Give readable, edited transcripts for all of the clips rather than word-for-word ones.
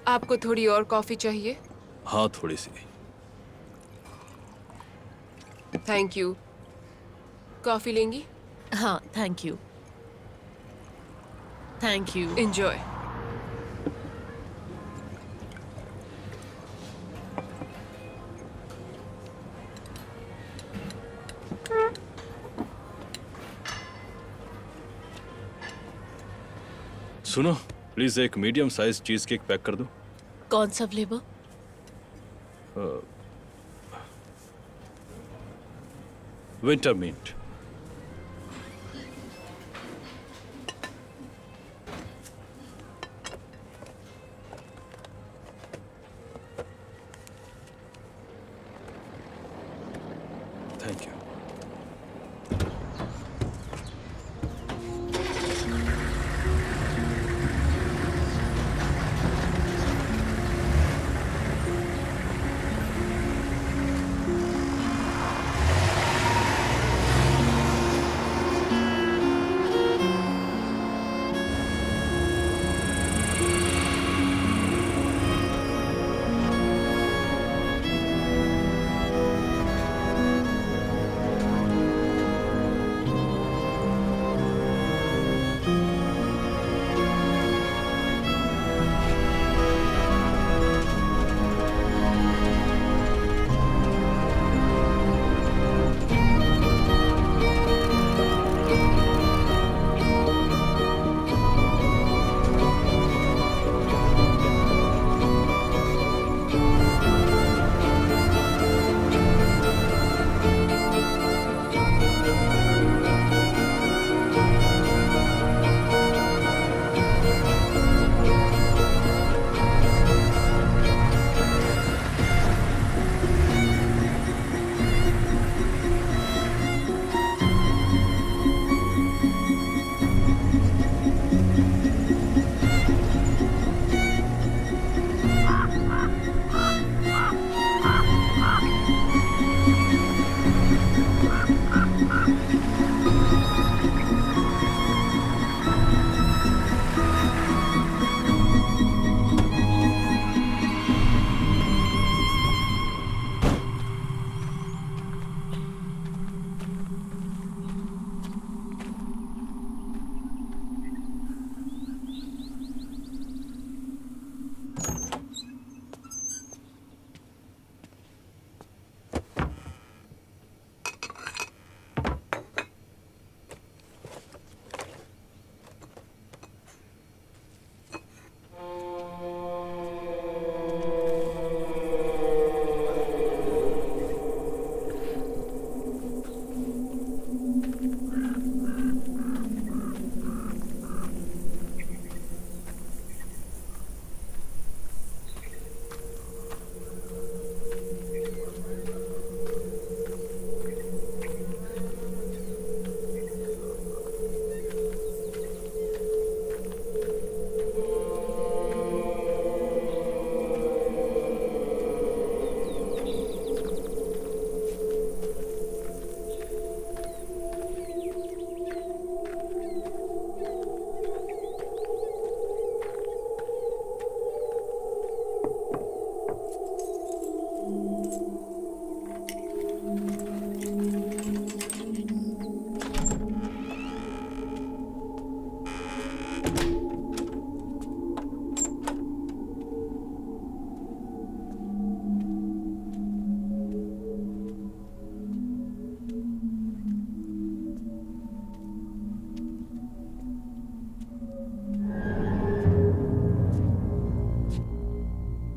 आपको थोड़ी और कॉफी चाहिए? हाँ, थोड़ी सी। Thank you. कॉफी लेंगी? हाँ, thank you. Thank you. Enjoy. सुनो, प्लीज एक medium size cheese cake pack कर दो। कौन सा flavour? Winter mint. Thank you.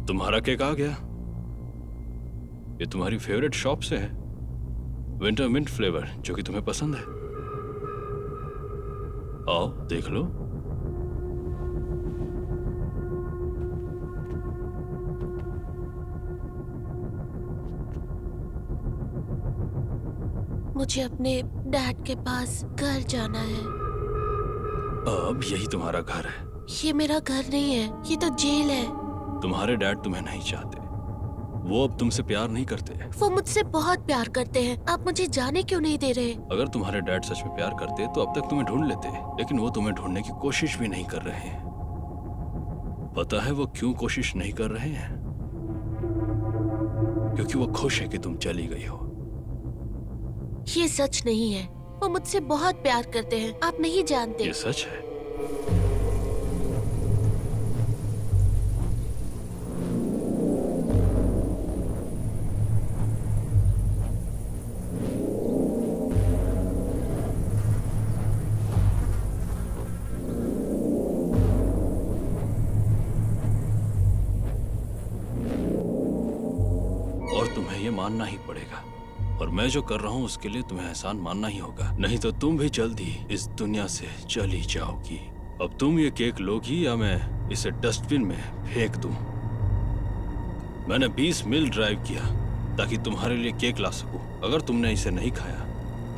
तुम्हारा केक आ गया। ये तुम्हारी फेवरेट शॉप से है, विंटर मिंट फ्लेवर, जो कि तुम्हें पसंद है। आओ देख लो। मुझे अपने डैड के पास घर जाना है। अब यही तुम्हारा घर है। ये मेरा घर नहीं है, ये तो जेल है। तुम्हारे डैड तुम्हें नहीं चाहते, वो अब तुमसे प्यार नहीं करते। वो मुझसे बहुत प्यार करते हैं। आप मुझे जाने क्यों नहीं दे रहे? अगर तुम्हारे डैड सच में प्यार करते तो अब तक तुम्हें ढूंढ लेते, लेकिन वो तुम्हें ढूंढने की कोशिश भी नहीं कर रहे हैं। पता है वो क्यों कोशिश नहीं कर रहे हैं? क्योंकि वो खुश है कि तुम चली गई हो। ये सच नहीं है। वो मुझसे बहुत प्यार करते हैं, आप नहीं जानते। ये सच है। और तुम्हें ये मानना ही पड़ेगा, और मैं जो कर रहा हूँ उसके लिए तुम्हें एहसान मानना ही होगा, नहीं तो तुम भी जल्दी इस दुनिया से चली जाओगी। अब तुम ये केक लोगी या मैं इसे डस्टबिन में फेंक दूं? मैंने 20 मील ड्राइव किया ताकि तुम्हारे लिए केक ला सकूं। अगर तुमने इसे नहीं खाया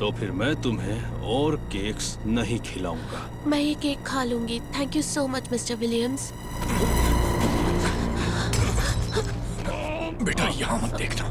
तो फिर मैं तुम्हें और केक्स नहीं खिलाऊंगा। मैं ये केक खा लूंगी। Thank you so much mister Williams. बेटा यहाँ मत देखना।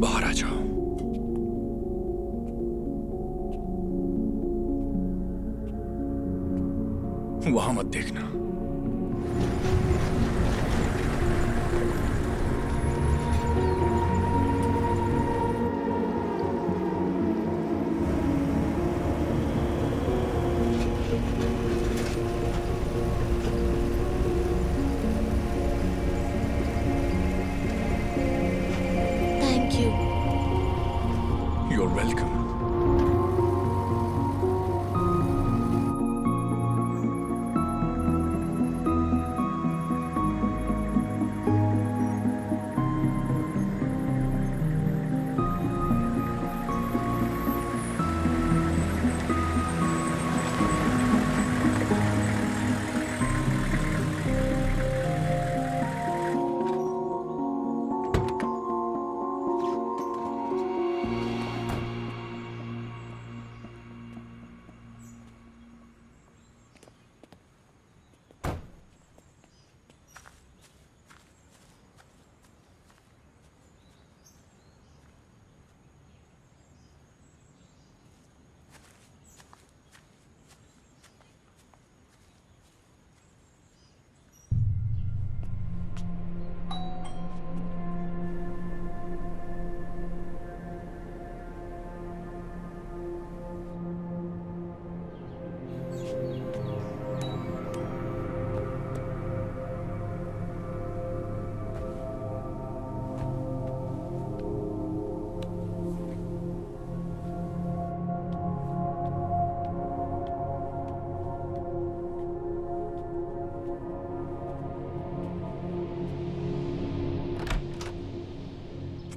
बाहर आ जाओ। वहां मत देखना। Thank you. You are welcome.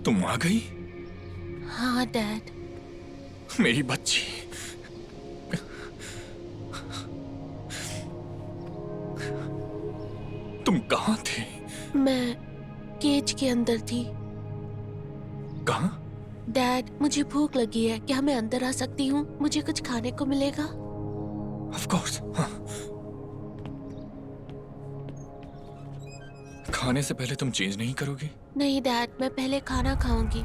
तुम आ गई? हाँ डैड। मेरी बच्ची। तुम कहाँ थे? मैं केज के अंदर थी। कहाँ? डैड, मुझे भूख लगी है। क्या मैं अंदर आ सकती हूँ? मुझे कुछ खाने को मिलेगा? Of course. हाँ। खाने से पहले तुम चेंज नहीं करोगी? नहीं डैड, मैं पहले खाना खाऊंगी।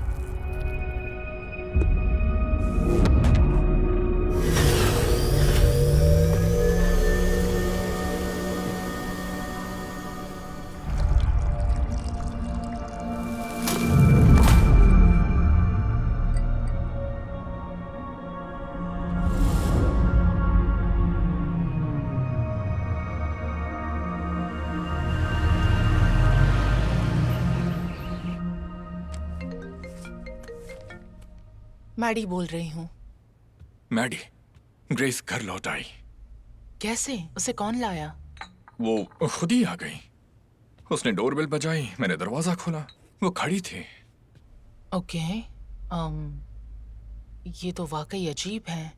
मैडी बोल रही हूँ। मैडी, ग्रेस घर लौट आई। कैसे? उसे कौन लाया? वो खुद ही आ गई। उसने डोरबेल बजाई, मैंने दरवाजा खोला, वो खड़ी थी। ओके। ये तो वाकई अजीब है।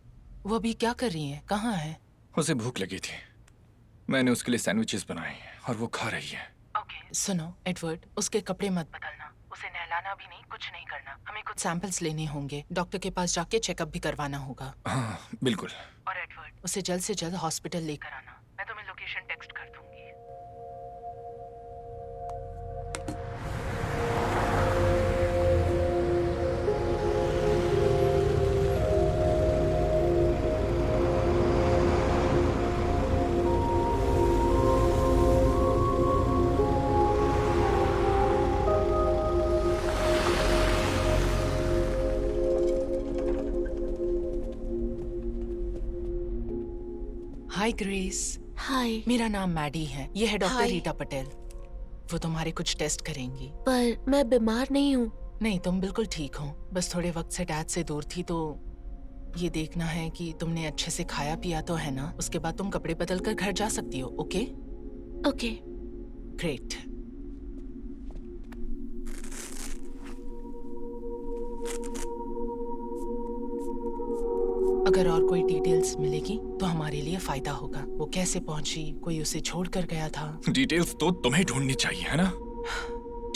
वो अभी क्या कर रही है? कहाँ है? उसे भूख लगी थी, मैंने उसके लिए सैंडविचेस बनाए और वो खा रही है। ओके। सुनो एडवर्ड, उसके कपड़े मत बदलना। उसे नहलाना भी नहीं, कुछ नहीं करना। हमें कुछ सैंपल्स लेने होंगे, डॉक्टर के पास जाके चेकअप भी करवाना होगा। हाँ बिल्कुल। और एडवर्ड, उसे जल्द से जल्द हॉस्पिटल लेकर आना। मैं तुम्हें लोकेशन टेक्स्ट कर दूंगी। हाय ग्रेस। हाय। मेरा नाम मैडी है, ये है डॉक्टर हाय। रीटा पटेल। वो तुम्हारे कुछ टेस्ट करेंगी। पर मैं बीमार नहीं हूँ। नहीं, तुम बिल्कुल ठीक हो, बस थोड़े वक्त से डैड से दूर थी, तो ये देखना है कि तुमने अच्छे से खाया पिया तो है ना। उसके बाद तुम कपड़े बदल कर घर जा सकती हो। ओके? ओके। ग्रेट। अगर और कोई डिटेल्स मिलेगी तो हमारे लिए फायदा होगा। वो कैसे पहुंची, कोई उसे छोड़ कर गया था। डिटेल्स तो तुम्हें ढूंढनी चाहिए, है ना?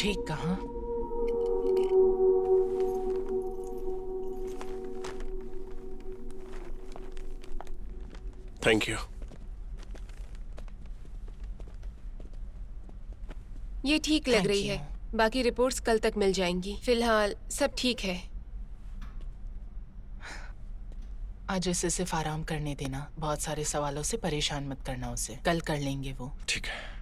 ठीक कहा। Thank you. ये ठीक लग Thank रही you. है। बाकी रिपोर्ट्स कल तक मिल जाएंगी। फिलहाल सब ठीक है। आज उसे सिर्फ आराम करने देना, बहुत सारे सवालों से परेशान मत करना उसे। कल कर लेंगे वो। ठीक है।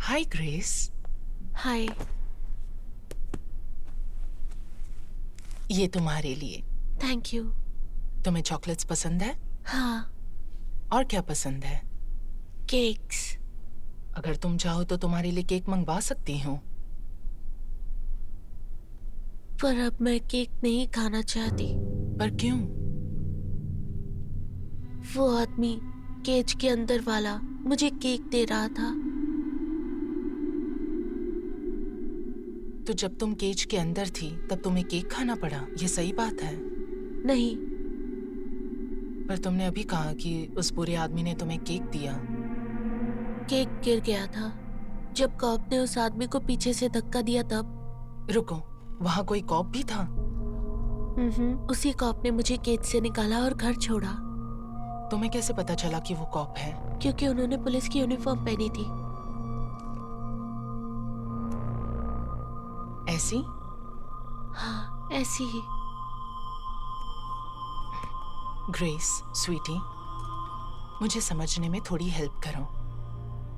हाय ग्रेस। हाय। ये तुम्हारे लिए। Thank you. तुम्हें चॉकलेट्स पसंद है? हाँ। और क्या पसंद है? केक्स। अगर तुम चाहो तो तुम्हारे लिए केक मंगवा सकती हूँ। पर अब मैं केक नहीं खाना चाहती। पर क्यों? वो आदमी केज के अंदर वाला मुझे केक दे रहा था। तो जब तुम केज के अंदर थी तब तुम्हें केक खाना पड़ा, ये सही बात है। नहीं। पर तुमने अभी कहा कि उस बुरे आदमी ने तुम्हें केक दिया। केक गिर गया था जब कॉप ने उस आदमी को पीछे से धक्का दिया तब। रुको, वहाँ कोई कॉप भी था? उसी कॉप ने मुझे केज से निकाला और घर छोड़ा। तुम्हें कैसे पता चला कि वो कॉप है? क्योंकि उन्होंने पुलिस की यूनिफॉर्म पहनी थी। ऐसी? हाँ, ऐसी ही। ग्रेस, स्वीटी, मुझे समझने में थोड़ी हेल्प करो।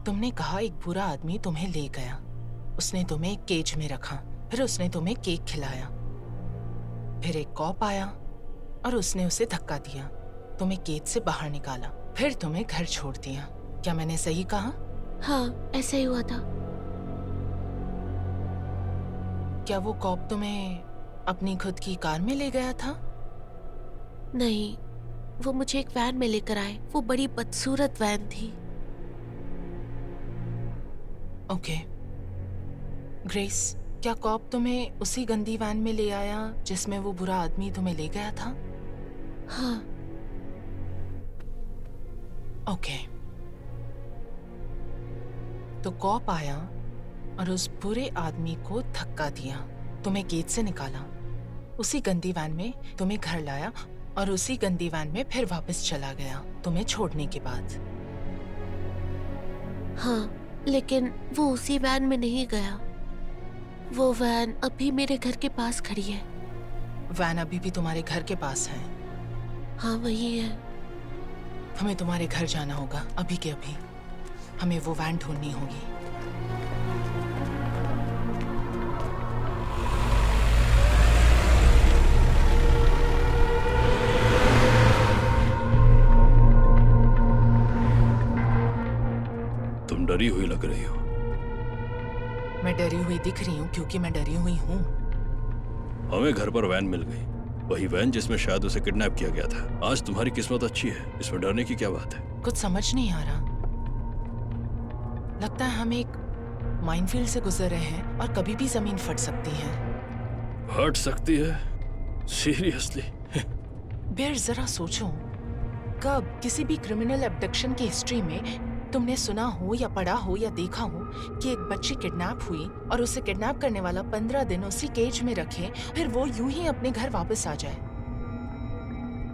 तुमने कहा एक बुरा आदमी तुम्हें ले गया, उसने तुम्हें एक केज में रखा, फिर उसने तुम्हें केक खिलाया, फिर एक कॉप आया और उसने उसे धक्का दिया, तुम्हें केज से बाहर निकाला, फिर तुम्हें घर छोड़ दिया। क्या मैंने सही कहा? हाँ, ऐसा ही हुआ था। क्या वो कॉप तुम्हें अपनी खुद की कार में ले गया था? नहीं, वो मुझे एक वैन में लेकर आए। वो बड़ी बदसूरत वैन थी। ओके। ग्रेस, क्या कॉप तुम्हें उसी गंदी वैन में ले आया जिसमें वो बुरा आदमी तुम्हें ले गया था? हाँ। ओके। तो कॉप आया और उस बुरे आदमी को धक्का दिया, तुम्हें गेट से निकाला, उसी गंदी वैन में तुम्हें घर लाया और उसी गंदी वैन में फिर वापस चला गया तुम्हें छोड़ने के बाद। हाँ, लेकिन वो उसी वैन में नहीं गया। वो वैन अभी मेरे घर के पास खड़ी है। वैन अभी भी तुम्हारे घर के पास है? हाँ, वही है। हमें तुम्हारे घर जाना होगा अभी के अभी। हमें वो वैन ढूंढनी होगी। तुम डरी हुई लग रही हो। मैं डरी हुई दिख रही हूँ क्योंकि मैं डरी हुई हूँ। हमें घर पर वैन मिल गई, वही वैन जिसमें शायद उसे किडनैप किया गया था। आज तुम्हारी किस्मत अच्छी है, इसमें डरने की क्या बात है? कुछ समझ नहीं आ रहा। लगता है हम एक माइनफील्ड से गुजर रहे हैं और कभी भी जमीन फट सकती है। हट सकती है? सीरियसली? बेर जरा सोचो, कब किसी भी क्रिमिनल एब्डक्शन की हिस्ट्री में तुमने सुना हो या पढ़ा हो या देखा हो कि एक बच्ची किडनैप हुई और उसे किडनैप करने वाला 15 दिन उसी केज में रखे, फिर वो यूं ही अपने घर वापस आ जाए।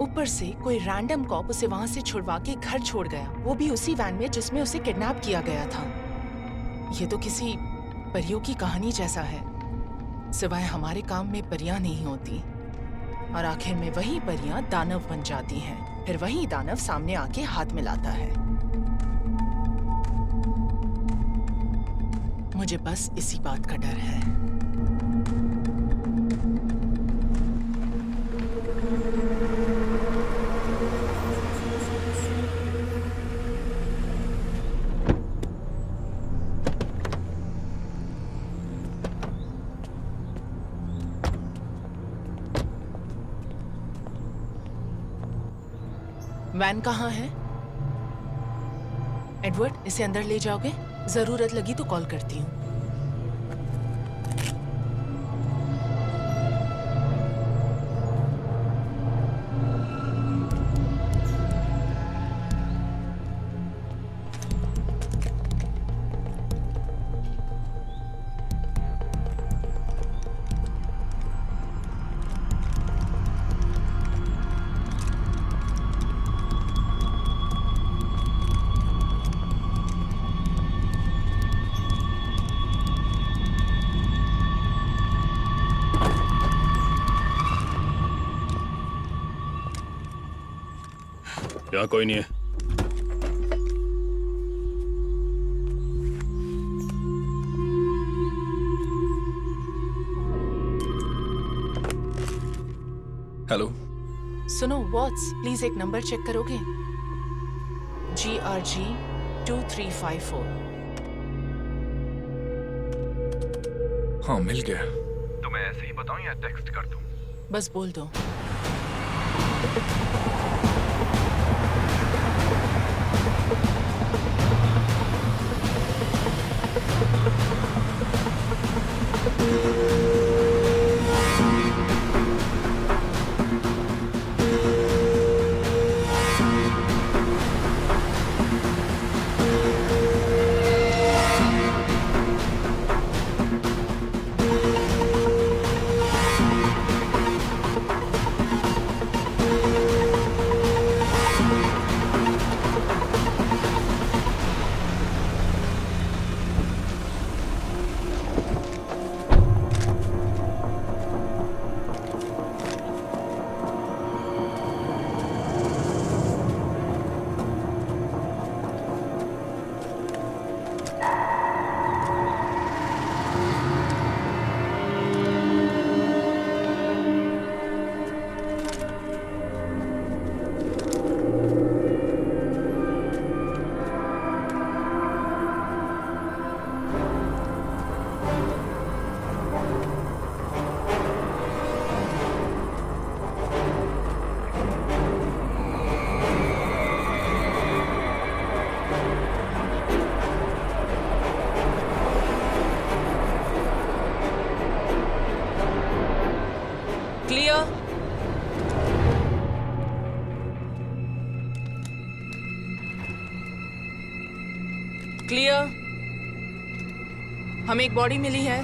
ऊपर से कोई रैंडम कॉप उसे वहां से छुड़वा के घर छोड़ गया, वो भी उसी वैन में जिसमें उसे किडनैप किया गया था। ये तो किसी परियों की कहानी जैसा है। सिवाय हमारे काम में परियां नहीं होती और आखिर में वही परियां दानव बन जाती हैं। फिर वही दानव सामने आके हाथ मिलाता है। मुझे बस इसी बात का डर है। वैन कहाँ है? एडवर्ड, इसे अंदर ले जाओगे? जरूरत लगी तो कॉल करती हूँ। यहाँ कोई नहीं है। हेलो। सुनो वॉट्स, प्लीज एक नंबर चेक करोगे? GRG 2354। हाँ, मिल गया। तो मैं ऐसे ही बताऊं या टेक्स्ट कर दूं? बस बोल दो। क्लियर? क्लियर? हमें एक बॉडी मिली है।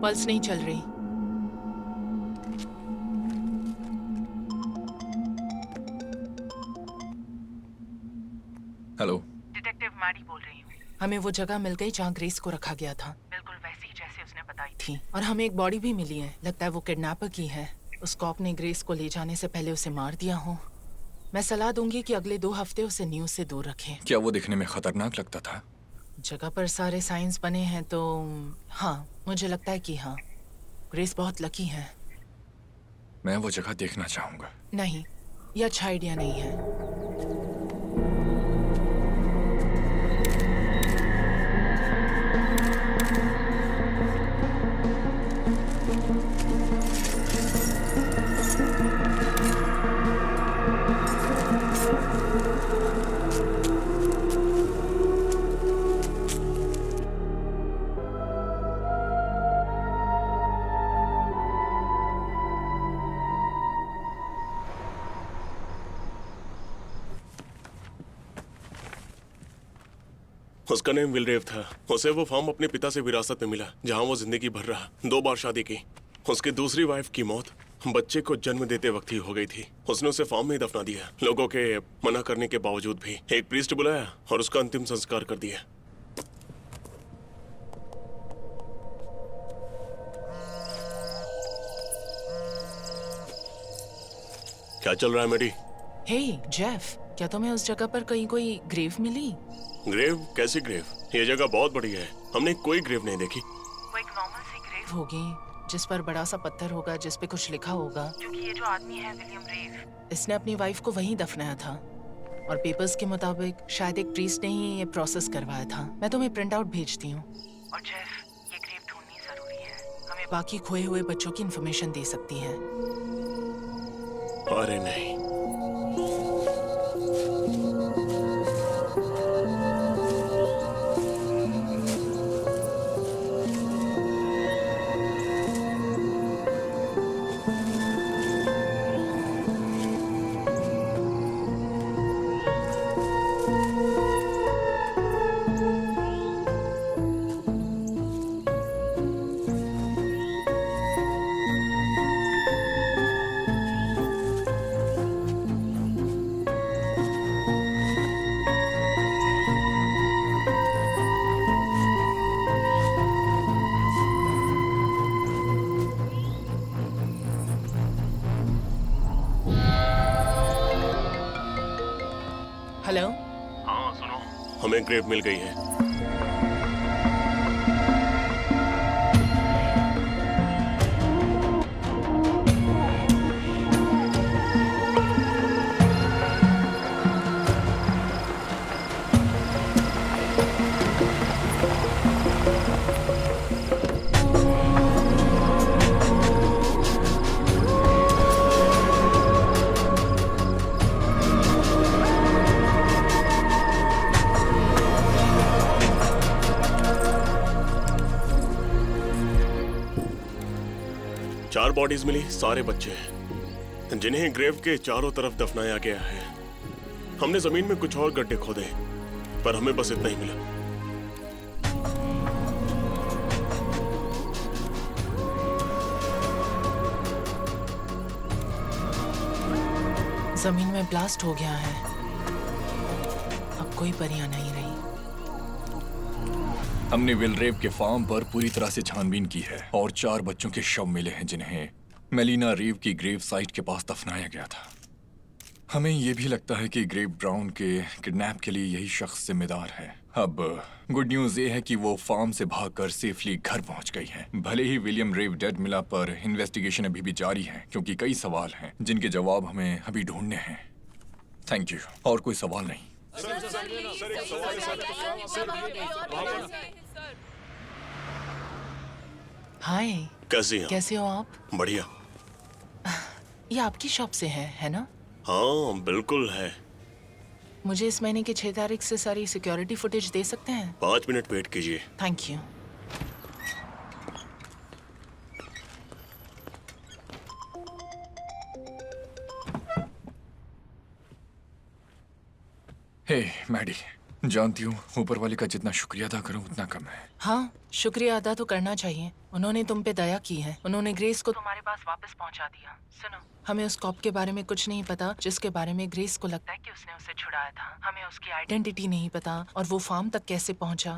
पल्स नहीं चल रही। हेलो। डिटेक्टिव मैडी बोल रही हूँ। हमें वो जगह मिल गई जहाँ ग्रेस को रखा गया था, बिल्कुल वैसी ही जैसे उसने बताई थी। और हमें एक बॉडी भी मिली है। लगता है वो किडनैपर की है। उस कॉप ने ग्रेस को ले जाने से पहले उसे मार दिया हो। मैं सलाह दूंगी कि अगले 2 हफ्ते उसे न्यूज से दूर रखें। क्या वो दिखने में खतरनाक लगता था? जगह पर सारे साइंस बने हैं तो हाँ, मुझे लगता है कि हाँ, ग्रेस बहुत लकी है। मैं वो जगह देखना चाहूंगा। नहीं, ये अच्छा आइडिया नहीं है। उसका नेम विलरेव था। उसे वो फॉर्म अपने पिता से विरासत में मिला, जहां वो जिंदगी भर रहा। 2 बार शादी की। उसकी दूसरी वाइफ की मौत बच्चे को जन्म देते वक्त ही हो गई थी। उसने उसे फॉर्म में ही दफना दिया। लोगों के मना करने के बावजूद भी एक प्रीस्ट बुलाया और उसका अंतिम संस्कार कर दिया। क्या चल रहा है मेरी? हे जेफ, क्या तुम्हें उस जगह पर कहीं कोई ग्रेव मिली? ग्रेव? कैसी ग्रेव? ये जगह बहुत बड़ी है, हमने कोई ग्रेव नहीं देखी। वो एक नॉर्मल सी ग्रेव होगी जिस पर बड़ा सा पत्थर होगा जिस पे कुछ लिखा होगा, क्योंकि ये जो आदमी है विलियम रेव, इसने अपनी वाइफ को वहीं दफनाया था और पेपर्स के मुताबिक शायद एक प्रीस्ट ने ही ये प्रोसेस करवाया था। मैं तुम्हें प्रिंट आउट भेजती हूँ। और जेफ, ये ग्रेव ढूंढनी जरूरी है, हमें बाकी खोए हुए बच्चों की इंफॉर्मेशन दे सकती है। अरे नहीं, हेलो, हाँ सुनो, हमें ग्रेव मिल गई है। चार बॉडीज मिली, सारे बच्चे हैं जिन्हें ग्रेव के चारों तरफ दफनाया गया है। हमने जमीन में कुछ और गड्ढे खोदे पर हमें बस इतना ही मिला। जमीन में ब्लास्ट हो गया है, अब कोई परियां नहीं रही। हमने विलरेव के फार्म पर पूरी तरह से छानबीन की है और 4 बच्चों के शव मिले हैं जिन्हें मेलिना रीव की ग्रेव साइट के पास दफनाया गया था। हमें यह भी लगता है कि ग्रेव ब्राउन के किडनैप के लिए यही शख्स जिम्मेदार है। अब गुड न्यूज ये है कि वो फार्म से भागकर सेफली घर पहुंच गई है। भले ही विलियम रेव डेड मिला पर इन्वेस्टिगेशन अभी भी जारी है क्योंकि कई सवाल हैं जिनके जवाब हमें अभी ढूंढने हैं। Thank you. और कोई सवाल नहीं। हाय, कैसी हैं? कैसे हो आप? बढ़िया। ये आपकी शॉप से है ना? हाँ बिल्कुल है। मुझे इस महीने की 6 तारीख से सारी सिक्योरिटी फुटेज दे सकते हैं? 5 मिनट वेट कीजिए। Thank you. हे मैडी, जानती हूँ ऊपर वाले का जितना शुक्रिया अदा करूँ उतना कम है। हाँ, शुक्रिया अदा तो करना चाहिए। उन्होंने तुम पे दया की है। उन्होंने ग्रेस को तुम्हारे पास वापस पहुंचा दिया। सुनो, हमें उस कॉप के बारे में कुछ नहीं पता जिसके बारे में ग्रेस को लगता है कि उसने उसे छुड़ाया था। हमें उसकी आइडेंटिटी नहीं पता और वो फार्म तक कैसे पहुंचा।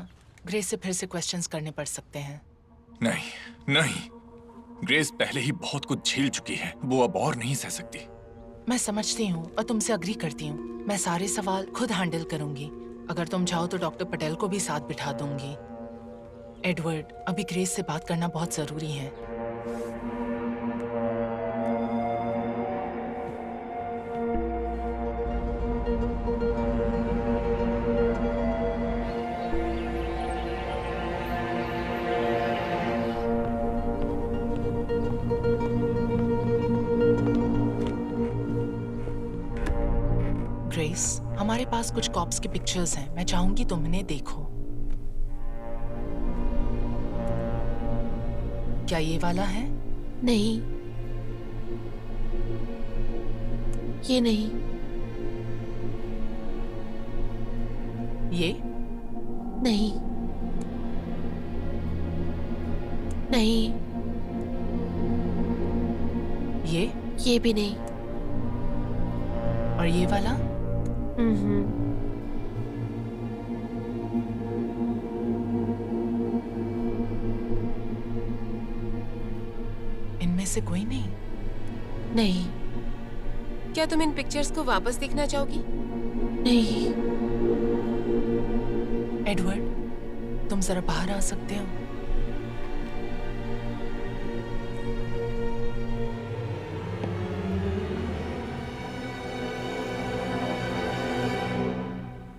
ग्रेस से फिर से क्वेश्चंस करने पड़ सकते हैं। नहीं नहीं, ग्रेस पहले ही बहुत कुछ झेल चुकी है, वो अब और नहीं सह सकती। मैं समझती हूँ और तुमसे अग्री करती हूँ। मैं सारे सवाल खुद हैंडल करूंगी। अगर तुम चाहो तो डॉक्टर पटेल को भी साथ बिठा दूंगी। एडवर्ड, अभी ग्रेस से बात करना बहुत जरूरी है। ग्रेस, हमारे पास कुछ कॉप्स की पिक्चर्स हैं, मैं चाहूंगी तुम इन्हें देखो। क्या ये वाला है? नहीं, ये नहीं। ये? नहीं, नहीं, ये भी नहीं। और ये वाला? इनमें से कोई नहीं? नहीं, क्या तुम इन पिक्चर्स को वापस देखना चाहोगी? नहीं। एडवर्ड, तुम जरा बाहर आ सकते हो?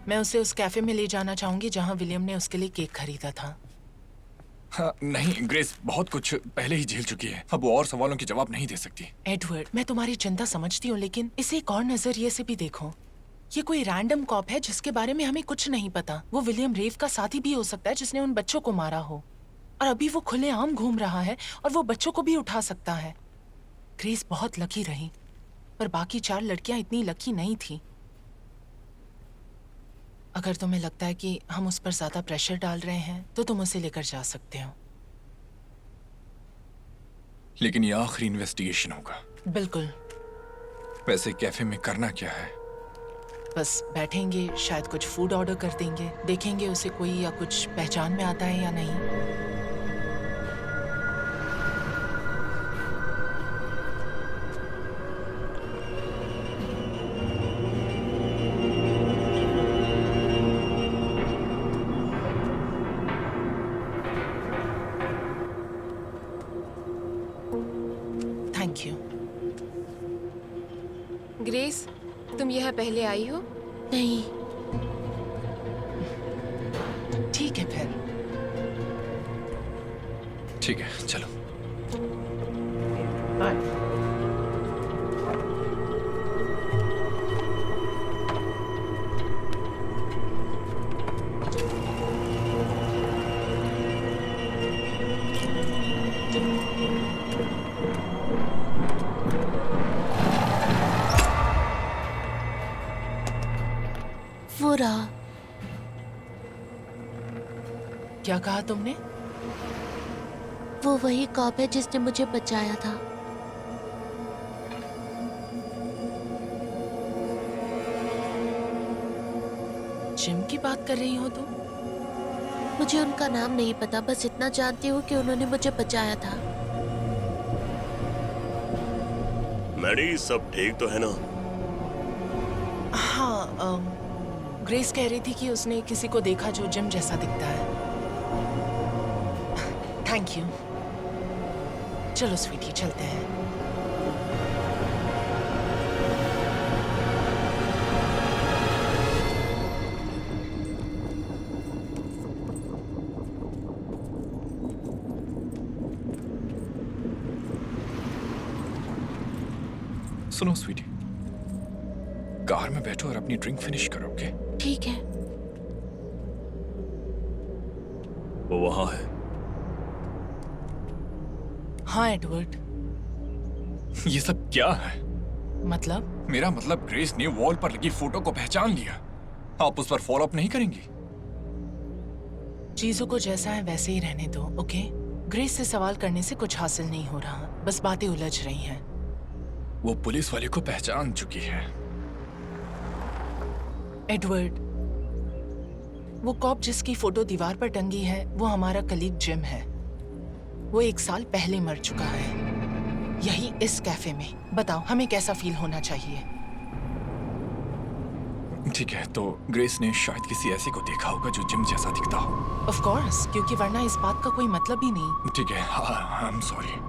मैं उसे उस कैफे में ले जाना चाहूंगी जहां विलियम ने उसके लिए केक खरीदा था। हाँ, नहीं ग्रेस बहुत कुछ पहले ही झेल चुकी है, अब वो और सवालों के जवाब नहीं दे सकती। एडवर्ड, मैं तुम्हारी चिंता समझती हूँ, लेकिन इसे एक और नजरिए से भी देखो। ये कोई रैंडम कॉप है जिसके बारे में हमें कुछ नहीं पता। वो विलियम रेव का साथी भी हो सकता है जिसने उन बच्चों को मारा हो, और अभी वो खुलेआम घूम रहा है और वो बच्चों को भी उठा सकता है। ग्रेस बहुत लकी रही, पर बाकी 4 लड़कियां इतनी लकी नहीं थी। अगर तुम्हें लगता है कि हम उस पर ज्यादा प्रेशर डाल रहे हैं तो तुम उसे लेकर जा सकते हो। लेकिन ये आखिरी इन्वेस्टिगेशन होगा। बिल्कुल। वैसे कैफे में करना क्या है? बस बैठेंगे, शायद कुछ फूड ऑर्डर कर देंगे, देखेंगे उसे कोई या कुछ पहचान में आता है या नहीं। Thank you. ग्रेस, तुम यहाँ पहले आई हो? नहीं। ठीक है फिर। ठीक है, चलो। बाय। वो रहा। क्या कहा तुमने? वो वही कॉप है जिसने मुझे बचाया था। जिम की बात कर रही हो तुम? मुझे उनका नाम नहीं पता, बस इतना जानती हूँ कि उन्होंने मुझे बचाया था। मैडी, सब ठीक तो है ना? हाँ, ग्रेस कह रही थी कि उसने किसी को देखा जो जिम जैसा दिखता है। Thank you. चलो स्वीटी, चलते हैं। सुनो स्वीटी, कार में बैठो और अपनी ड्रिंक फिनिश करो, ओके? ठीक है। वो वहां है। हाँ एडवर्ड। ये सब क्या है? मतलब? मेरा मतलब ग्रेस ने वॉल पर लगी फोटो को पहचान लिया। आप उस पर फॉलो अप नहीं करेंगी? चीजों को जैसा है वैसे ही रहने दो, ओके? ग्रेस से सवाल करने से कुछ हासिल नहीं हो रहा, बस बातें उलझ रही हैं। वो पुलिस वाले को पहचान चुकी है। एडवर्ड, वो कॉप जिसकी फोटो दीवार पर टंगी है वो हमारा कलीग जिम है। वो 1 साल पहले मर चुका है, यही इस कैफे में। बताओ हमें कैसा फील होना चाहिए? ठीक है, तो ग्रेस ने शायद किसी ऐसे को देखा होगा जो जिम जैसा दिखता हो। ऑफ कोर्स, क्योंकि वरना इस बात का कोई मतलब ही नहीं। ठीक है, आई एम सॉरी।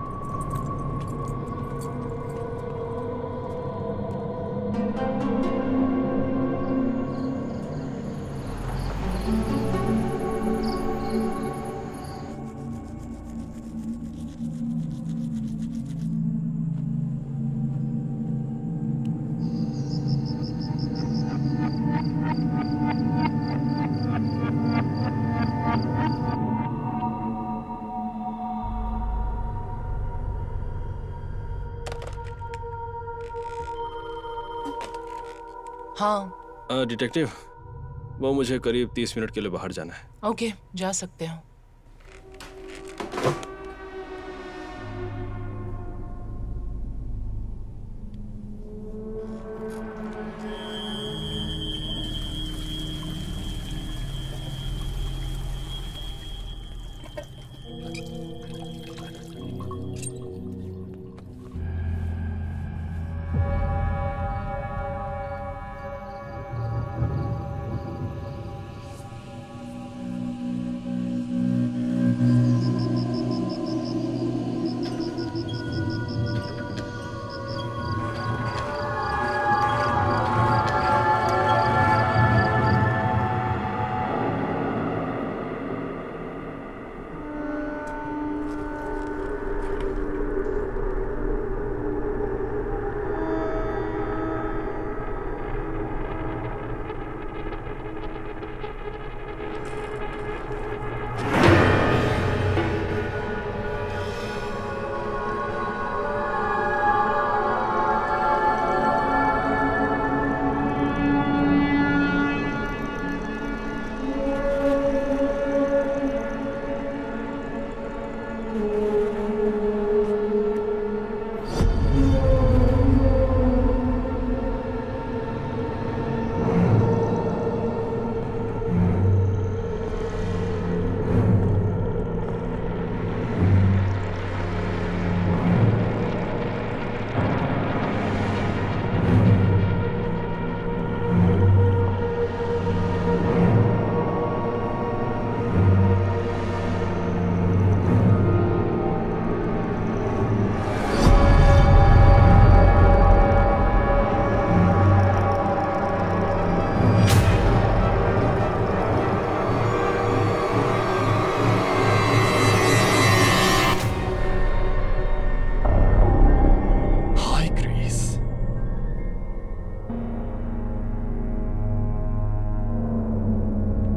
हाँ, डिटेक्टिव, वो मुझे करीब 30 मिनट के लिए बाहर जाना है। ओके, जा सकते हो।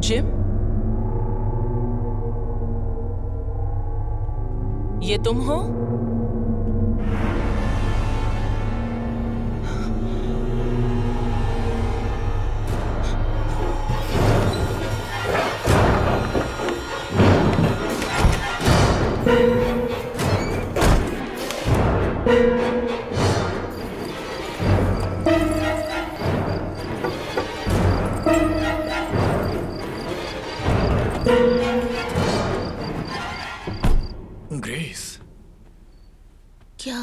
जिम, ये तुम हो? ग्रेस, क्या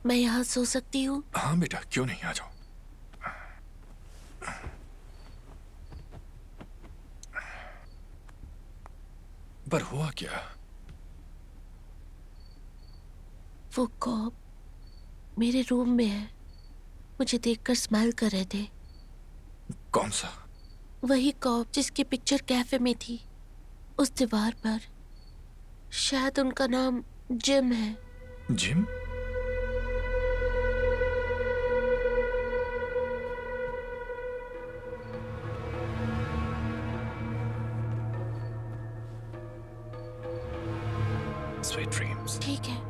मैं यहाँ सो सकती हूँ? हाँ बेटा, क्यों नहीं, आ जाओ। पर हुआ क्या? वो कॉप मेरे रूम में है। मुझे देखकर स्माइल कर रहे थे। कौन सा? वही कॉप जिसकी पिक्चर कैफे में थी, उस दीवार पर। शायद उनका नाम जिम है। जिम? Sweet dreams. ठीक है।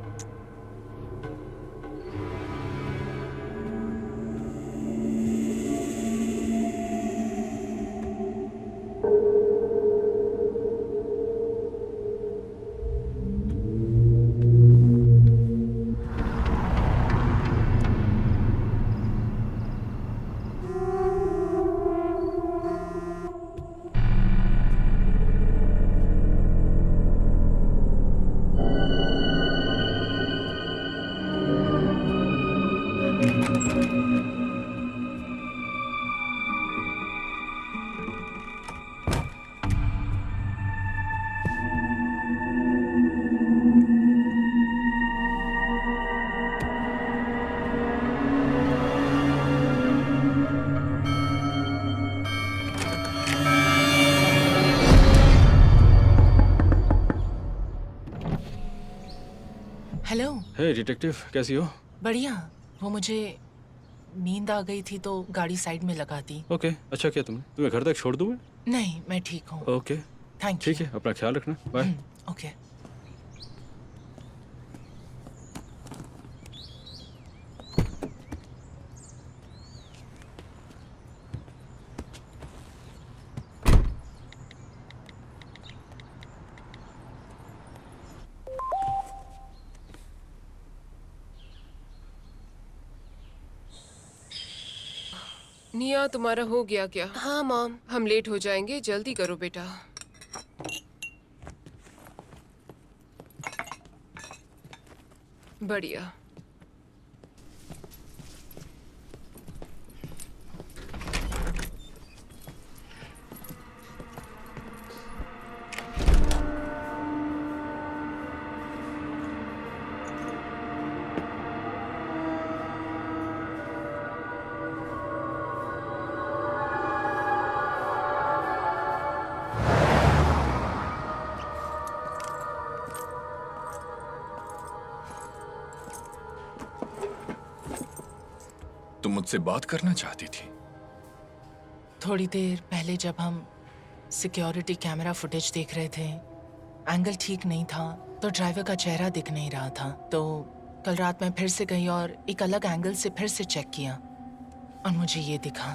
हे डिटेक्टिव, कैसी हो? बढ़िया। वो मुझे नींद आ गई थी तो गाड़ी साइड में लगा दी। ओके, अच्छा किया तुमने। तुम्हें घर तक छोड़ दूं मैं? नहीं, मैं ठीक हूँ। Okay, thank you. ठीक है, अपना ख्याल रखना। बाय। ओके। निया, तुम्हारा हो गया क्या? हाँ मॉम। हम लेट हो जाएंगे, जल्दी करो बेटा। बढ़िया। तुम मुझसे बात करना चाहती थी? थोड़ी देर पहले जब हम सिक्योरिटी कैमरा फुटेज देख रहे थे, एंगल ठीक नहीं था तो ड्राइवर का चेहरा दिख नहीं रहा था। तो कल रात मैं फिर से गई और एक अलग एंगल से फिर से चेक किया और मुझे ये दिखा।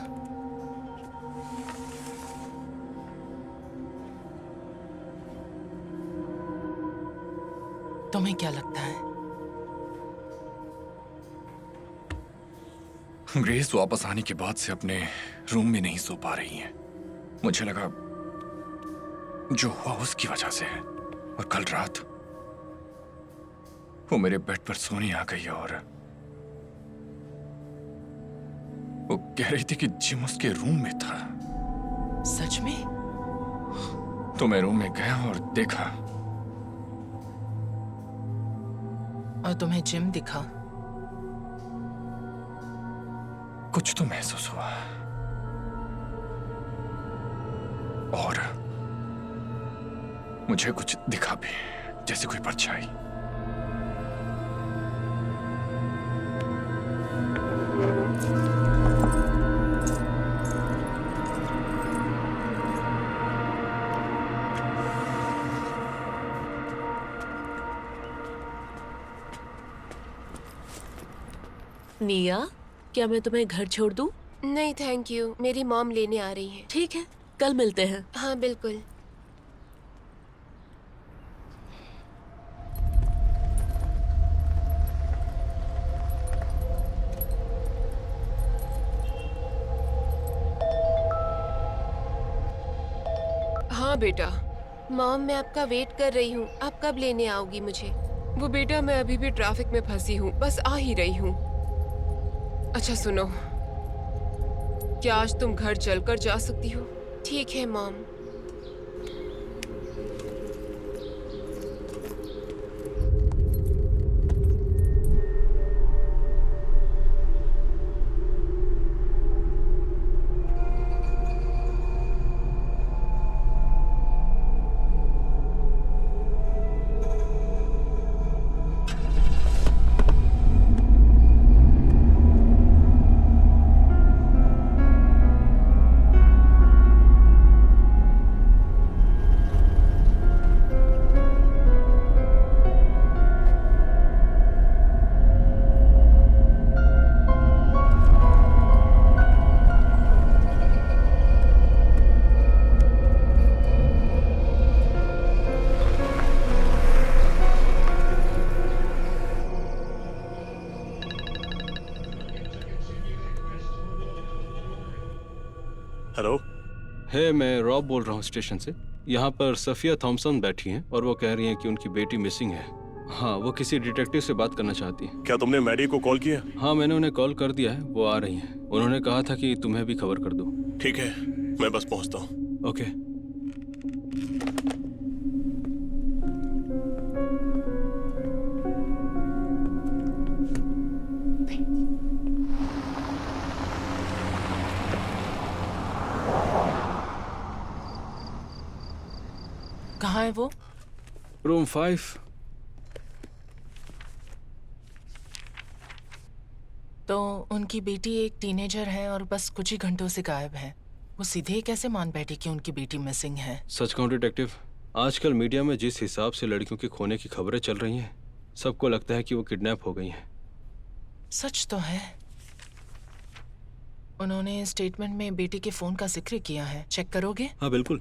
तुम्हें क्या लगता है? ग्रेस वापस आने के बाद से अपने रूम में नहीं सो पा रही हैं। मुझे लगा जो हुआ उसकी वजह से है। और कल रात वो मेरे बेड पर सोने आ गई और वो कह रही थी कि जिम उसके रूम में था। सच में? तो मैं रूम में गया और देखा। और तुम्हें जिम दिखा? कुछ तो महसूस हुआ और मुझे कुछ दिखा भी, जैसे कोई परछाई। निया, क्या मैं तुम्हें घर छोड़ दूं? नहीं थैंक यू, मेरी मॉम लेने आ रही है। ठीक है, कल मिलते हैं। हाँ बिल्कुल। हाँ बेटा। मॉम, मैं आपका वेट कर रही हूँ। आप कब लेने आओगी मुझे? वो बेटा, मैं अभी भी ट्रैफिक में फंसी हूँ, बस आ ही रही हूँ। अच्छा सुनो, क्या आज तुम घर चलकर जा सकती हो? ठीक है मॉम। हेलो। हे, मैं रॉब बोल रहा हूँ स्टेशन से। यहाँ पर सफिया थॉमसन बैठी हैं और वो कह रही हैं कि उनकी बेटी मिसिंग है। हाँ, वो किसी डिटेक्टिव से बात करना चाहती हैं। क्या तुमने मैरी को कॉल किया? हाँ, मैंने उन्हें कॉल कर दिया है, वो आ रही हैं। उन्होंने कहा था कि तुम्हें भी खबर कर दूँ। ठीक है, मैं बस पहुंचता हूँ। ओके। कहाँ है वो? रूम 5। तो उनकी बेटी एक टीनेजर है और बस कुछ ही घंटों से गायब है। वो सीधे कैसे मान बैठी कि उनकी बेटी मिसिंग है? सच कहूं डिटेक्टिव, आजकल मीडिया में जिस हिसाब से लड़कियों के खोने की खबरें चल रही हैं, सबको लगता है कि वो किडनैप हो गई हैं। सच तो है। उन्होंने स्टेटमेंट में बेटी के फोन का जिक्र किया है, चेक करोगे? हाँ बिल्कुल।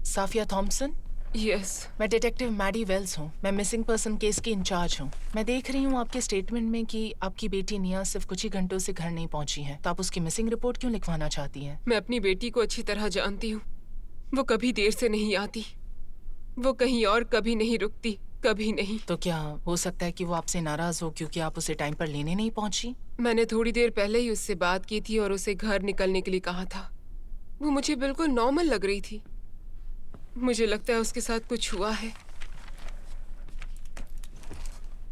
साफिया थॉम्पसन? यस। मैं डिटेक्टिव मैडी वेल्स हूँ। मैं मिसिंग पर्सन केस की इंचार्ज हूँ। मैं देख रही हूँ आपके स्टेटमेंट में कि आपकी बेटी निया सिर्फ कुछ ही घंटों से घर नहीं पहुँची है, तो आप उसकी मिसिंग रिपोर्ट क्यों लिखवाना चाहती हैं? मैं अपनी बेटी को अच्छी तरह जानती हूँ। वो कभी देर से नहीं आती, वो कहीं और कभी नहीं रुकती, कभी नहीं। तो क्या हो सकता है कि वो आपसे नाराज हो क्योंकि आप उसे टाइम पर लेने नहीं पहुँची? मैंने थोड़ी देर पहले ही उससे बात की थी और उसे घर निकलने के लिए कहा था। वो मुझे बिल्कुल नॉर्मल लग रही थी। मुझे लगता है उसके साथ कुछ हुआ है।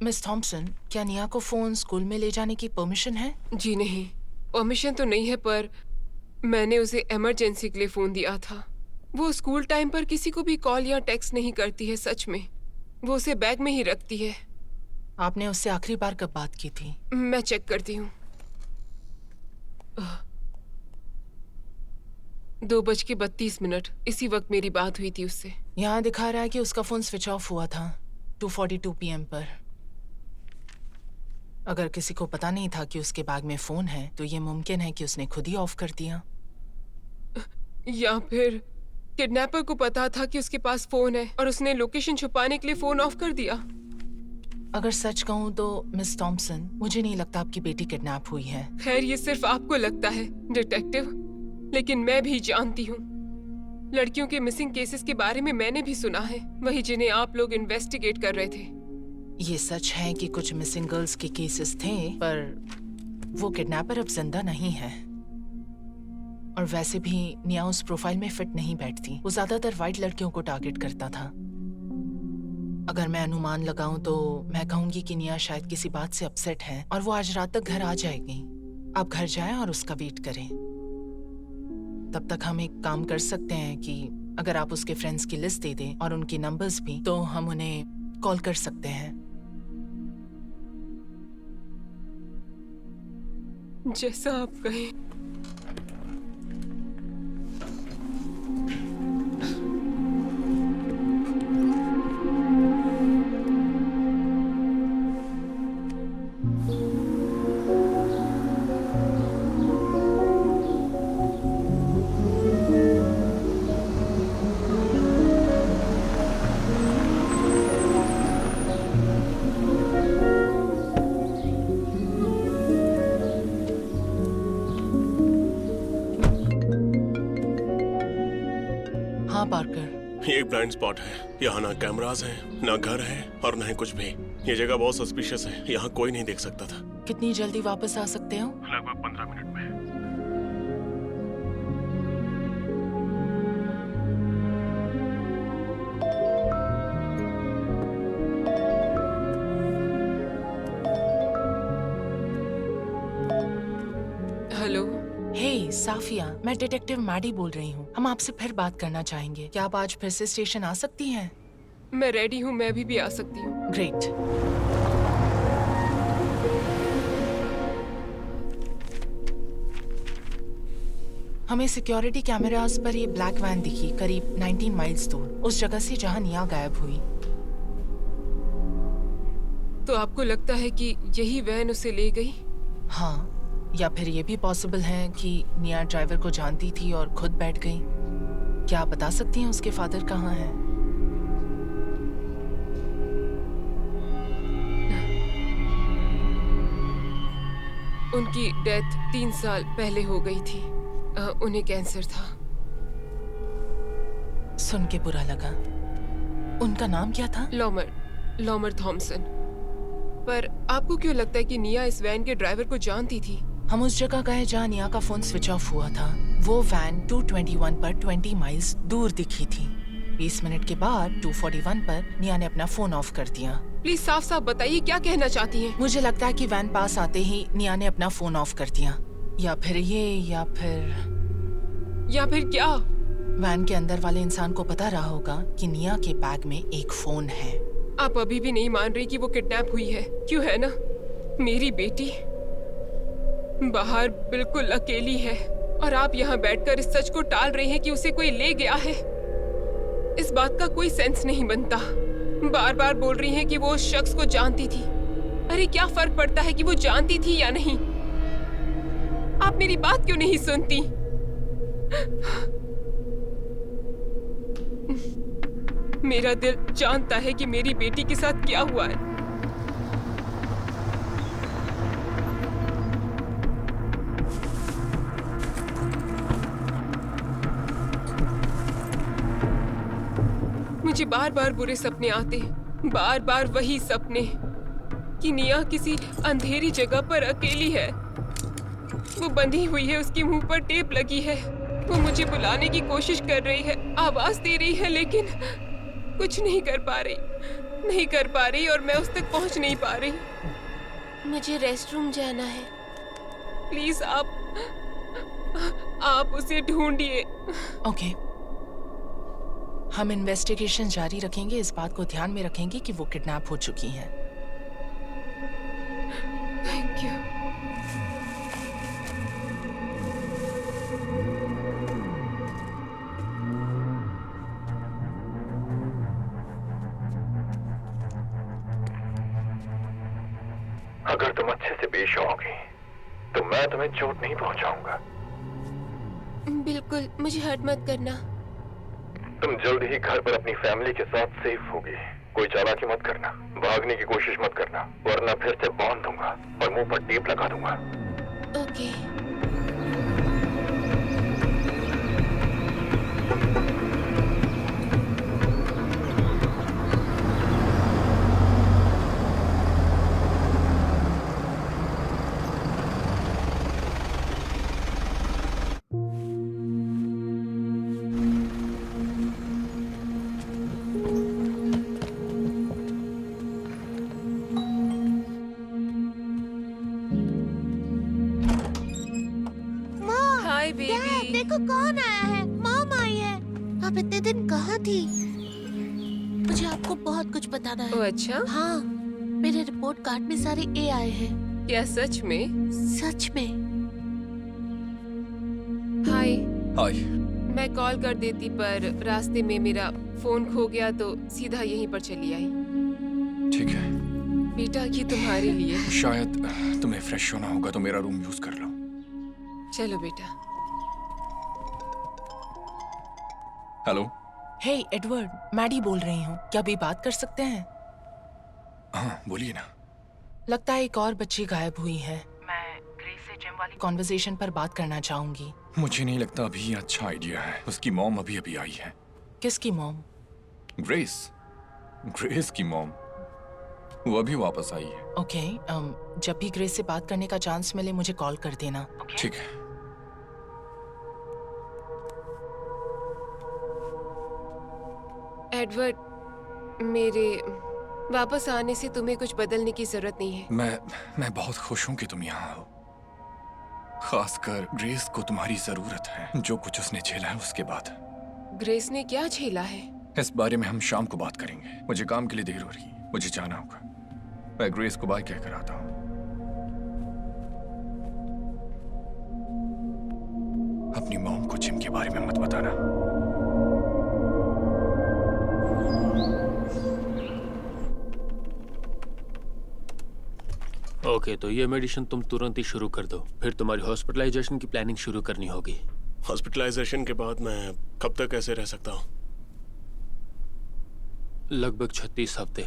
मिस थॉम्पसन, क्या निया को फोन स्कूल में ले जाने की परमिशन है? जी नहीं, परमिशन तो नहीं है, पर मैंने उसे इमरजेंसी के लिए फोन दिया था। वो स्कूल टाइम पर किसी को भी कॉल या टेक्स्ट नहीं करती है। सच में, वो उसे बैग में ही रखती है। आपने उससे आखिरी बार कब बात की थी? मैं चेक करती हूँ। 2:32 इसी वक्त मेरी बात हुई थी उससे। यहाँ दिखा रहा है कि उसका फोन स्विच ऑफ हुआ था 2:42 PM पर। अगर किसी को पता नहीं था कि उसके बैग में फोन है, तो ये मुमकिन है कि उसने खुद ही ऑफ कर दिया। या फिर किडनैपर को पता था कि उसके पास फोन है और उसने लोकेशन छुपाने के लिए फोन ऑफ कर दिया। अगर सच कहूँ तो मिस थॉम्पसन, मुझे नहीं लगता आपकी बेटी किडनैप हुई है। खैर, ये सिर्फ आपको लगता है डिटेक्टिव, लेकिन मैं भी जानती हूँ। लड़कियों के मिसिंग केसेस के बारे में मैंने भी सुना है, वही जिन्हें आप लोग इन्वेस्टिगेट कर रहे थे। ये सच है कि कुछ मिसिंग गर्ल्स के केसेस थे, पर वो किडनैपर अब जिंदा नहीं है। और वैसे भी निया उस प्रोफाइल में फिट नहीं बैठती। वो ज्यादातर वाइट लड़कियों को टारगेट करता था। अगर मैं अनुमान लगाऊं तो मैं कहूंगी कि निया शायद किसी बात से अपसेट है और वो आज रात तक घर आ जाएगी। आप घर जाएं और उसका वेट करें। तब तक हम एक काम कर सकते हैं कि अगर आप उसके फ्रेंड्स की लिस्ट दे दें और उनके नंबर्स भी, तो हम उन्हें कॉल कर सकते हैं। जैसा आप कहें। हाँ पार्कर, ये एक ब्लाइंड स्पॉट है। यहाँ ना कैमरास हैं, ना घर है और ना ही कुछ भी। ये जगह बहुत सस्पिशियस है। यहाँ कोई नहीं देख सकता था। कितनी जल्दी वापस आ सकते हो? लगभग 15 मिनट में। हेलो। हे साफिया, मैं डिटेक्टिव मैडी बोल रही हूँ। हम आपसे फिर बात करना चाहेंगे। क्या आप आज फिर से स्टेशन आ सकती हैं? मैं रेडी हूँ, मैं अभी भी आ सकती हूँ। ग्रेट। हमें सिक्योरिटी कैमरास पर ये ब्लैक वैन दिखी करीब 19 माइल्स दूर, उस जगह से जहाँ निया गायब हुई। तो आपको लगता है कि यही वैन उसे ले गई? हाँ, या फिर ये भी पॉसिबल है कि निया ड्राइवर को जानती थी और खुद बैठ गई। क्या आप बता सकती हैं उसके फादर कहाँ हैं? उनकी डेथ 3 साल पहले हो गई थी। उन्हें कैंसर था। सुन के बुरा लगा। उनका नाम क्या था? लॉमर थॉम्सन। पर आपको क्यों लगता है कि निया इस वैन के ड्राइवर को जानती थी? हम उस जगह गए जहाँ निया का फोन स्विच ऑफ हुआ था। वो वैन 221 पर 20 माइल्स दूर दिखी थी। 20 मिनट के बाद 2:41 पर निया ने अपना फोन ऑफ कर दिया। प्लीज साफ साफ बताइए क्या कहना चाहती हैं। मुझे लगता है कि वैन पास आते ही निया ने अपना फोन ऑफ कर दिया, या फिर क्या? वैन के अंदर वाले इंसान को पता रहा होगा कि निया के बैग में एक फोन है। आप अभी भी नहीं मान रही कि वो किडनैप हुई है, क्यों है ना? मेरी बेटी बाहर बिल्कुल अकेली है और आप यहाँ बैठकर इस सच को टाल रही हैं कि उसे कोई ले गया है। इस बात का कोई सेंस नहीं बनता। बार बार बोल रही हैं कि वो उस शख्स को जानती थी। अरे क्या फर्क पड़ता है कि वो जानती थी या नहीं? आप मेरी बात क्यों नहीं सुनती? मेरा दिल जानता है कि मेरी बेटी के साथ क्या हुआ है। मुझे बार बार बुरे सपने आते, बार बार वही सपने कि निया किसी अंधेरी जगह पर अकेली है। वो बंधी हुई है, उसके मुंह पर टेप लगी है। वो मुझे बुलाने की कोशिश कर रही है, आवाज दे रही है, लेकिन कुछ नहीं कर पा रही और मैं उस तक पहुंच नहीं पा रही। मुझे रेस्टरूम जाना है। प्लीज आप उसे ढूंढिए। ओके, हम इन्वेस्टिगेशन जारी रखेंगे। इस बात को ध्यान में रखेंगे कि वो किडनैप हो चुकी हैं। Thank you. अगर तुम अच्छे से पेश आओगी तो मैं तुम्हें चोट नहीं पहुंचाऊंगा। बिल्कुल, मुझे हर्ट मत करना। तुम जल्द ही घर पर अपनी फैमिली के साथ सेफ होगी। कोई चालाकी मत करना, भागने की कोशिश मत करना, वरना फिर से बांध दूंगा और मुंह पर टेप लगा दूंगा। ओके। Hi baby. देखो कौन आया है। मॉम आई है। आप इतने दिन कहाँ थी? मुझे आपको बहुत कुछ बताना ओ है। अच्छा, हाँ, मेरे रिपोर्ट कार्ड में सारे ए आए हैं। क्या सच में? सच में। हाय, हाय। मैं कॉल कर देती पर रास्ते में मेरा फोन खो गया तो सीधा यहीं पर चली आई। ठीक है। बेटा ये तुम्हारे लिए। शायद तुम्हें फ्रेश होना होगा तो मेरा रूम यूज कर लो। चलो बेटा। हेलो। हे एडवर्ड, मैडी बोल रही हूँ। क्या अभी बात कर सकते हैं? हाँ बोलिए ना। लगता है एक और बच्ची गायब हुई है। मैं ग्रेस से जिम वाली कॉन्वर्सेशन पर बात करना चाहूंगी। मुझे नहीं लगता अभी ये अच्छा आइडिया है। उसकी मॉम अभी अभी आई है। किसकी मॉम? ग्रेस की मॉम। वो अभी वापस आई है। ओके, जब भी ग्रेस से बात करने का चांस मिले मुझे कॉल कर देना। ठीक है। एडवर्ड, मेरे वापस आने से तुम्हें कुछ बदलने की जरूरत नहीं है। मैं बहुत खुश हूँ कि तुम यहाँ हो। खासकर ग्रेस को तुम्हारी जरूरत है। जो कुछ उसने झेला है उसके बाद। ग्रेस ने क्या झेला है? इस बारे में हम शाम को बात करेंगे। मुझे काम के लिए देर हो रही है, मुझे जाना होगा। मैं ग्रेस को बाय कहकर आता हूँ। अपनी मॉम को जिम के बारे में मत बताना। ओके, तो ये मेडिसिन तुम तुरंत ही शुरू कर दो। फिर तुम्हारी हॉस्पिटलाइजेशन की प्लानिंग शुरू करनी होगी। हॉस्पिटलाइजेशन के बाद मैं कब तक ऐसे रह सकता हूँ? लगभग 36 हफ्ते।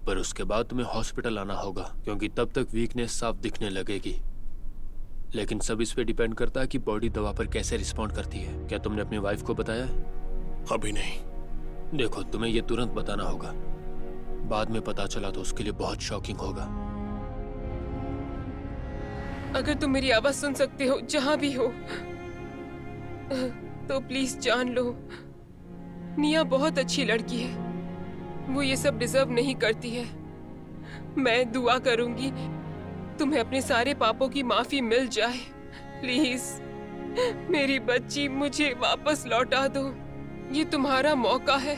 पर उसके बाद तुम्हें हॉस्पिटल आना होगा, क्योंकि तब तक वीकनेस साफ दिखने लगेगी। लेकिन सब इस पे डिपेंड करता है कि बॉडी दवा पर कैसे रिस्पॉन्ड करती है। क्या तुमने अपनी वाइफ को बताया है? अभी नहीं। देखो, तुम्हें ये तुरंत बताना होगा। बाद में पता चला तो उसके लिए बहुत शॉकिंग होगा। अगर तुम मेरी आवाज सुन सकते हो जहां भी हो तो प्लीज जान लो निया बहुत अच्छी लड़की है। वो ये सब डिजर्व नहीं करती है। मैं दुआ करूंगी तुम्हें अपने सारे पापों की माफी मिल जाए। प्लीज मेरी बच्ची मुझे वापस लौटा दो। ये तुम्हारा मौका है,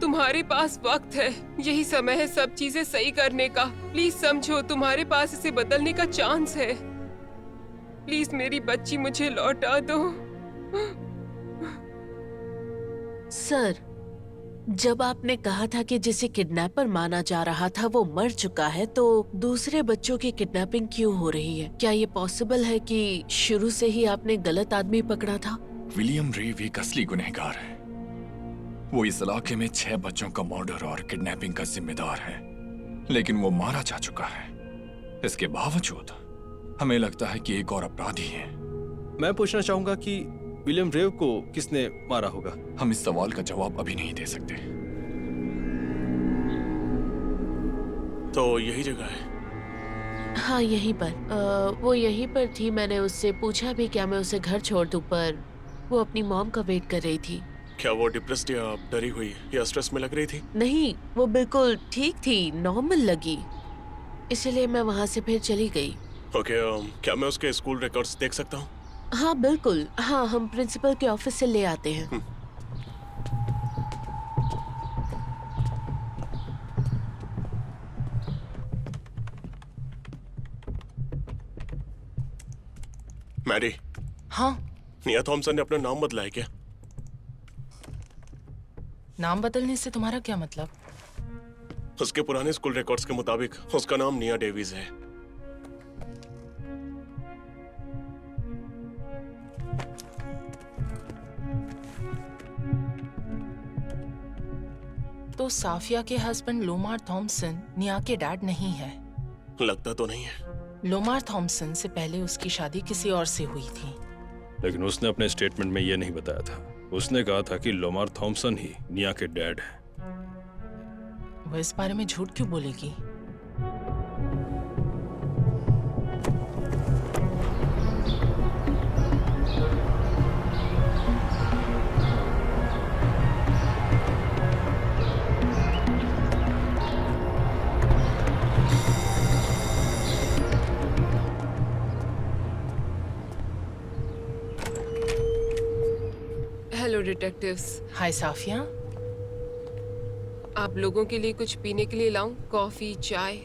तुम्हारे पास वक्त है, यही समय है सब चीजें सही करने का। प्लीज समझो, तुम्हारे पास इसे बदलने का चांस है। प्लीज मेरी बच्ची मुझे लौटा दो। सर, जब आपने कहा था कि जिसे किडनैपर माना जा रहा था वो मर चुका है, तो दूसरे बच्चों की किडनैपिंग क्यों हो रही है? क्या ये पॉसिबल है कि शुरू से ही आपने गलत आदमी पकड़ा था? विलियम रीव एक असली गुनहगार है। वो इस इलाके में 6 बच्चों का मर्डर और किडनैपिंग का जिम्मेदार है, लेकिन वो मारा जा चुका है। इसके बावजूद हमें लगता है कि एक और अपराधी है। मैं पूछना चाहूंगा कि विलियम रेव को किसने मारा होगा? हम इस सवाल का जवाब अभी नहीं दे सकते। तो यही जगह है। हाँ, यहीं पर। वो यहीं पर थी। मैंने उससे पूछा भी क्या मैं उसे घर छोड़ दूं, पर वो अपनी मॉम का वेट कर रही थी। क्या वो डिप्रेस्ड या डरी हुई या स्ट्रेस में लग रही थी? नहीं, वो बिल्कुल ठीक थी, नॉर्मल लगी, इसलिए मैं वहाँ से फिर चली गई। ओके, क्या मैं उसके स्कूल रिकॉर्ड्स देख सकता हूँ? हाँ बिल्कुल, हाँ, हम प्रिंसिपल के ऑफिस से ले आते हैं। मैरी, हाँ, निया थॉमसन ने अपना नाम बदला है क्या? नाम बदलने से तुम्हारा क्या मतलब? उसके पुराने स्कूल रिकॉर्ड्स के मुताबिक उसका नाम निया डेविस है। तो साफिया के हस्बैंड लोमार थॉमसन निया के डैड नहीं है। लगता तो नहीं है। लोमार थॉमसन से पहले उसकी शादी किसी और से हुई थी। लेकिन उसने अपने स्टेटमेंट में ये नहीं बताया था। उसने कहा था कि लोमार थॉमसन ही निया के डैड है। वो इस बारे में झूठ क्यों बोलेगी? Hello detectives. हाय साफिया। आप लोगों के लिए कुछ पीने के लिए लाऊं? कॉफी, चाय?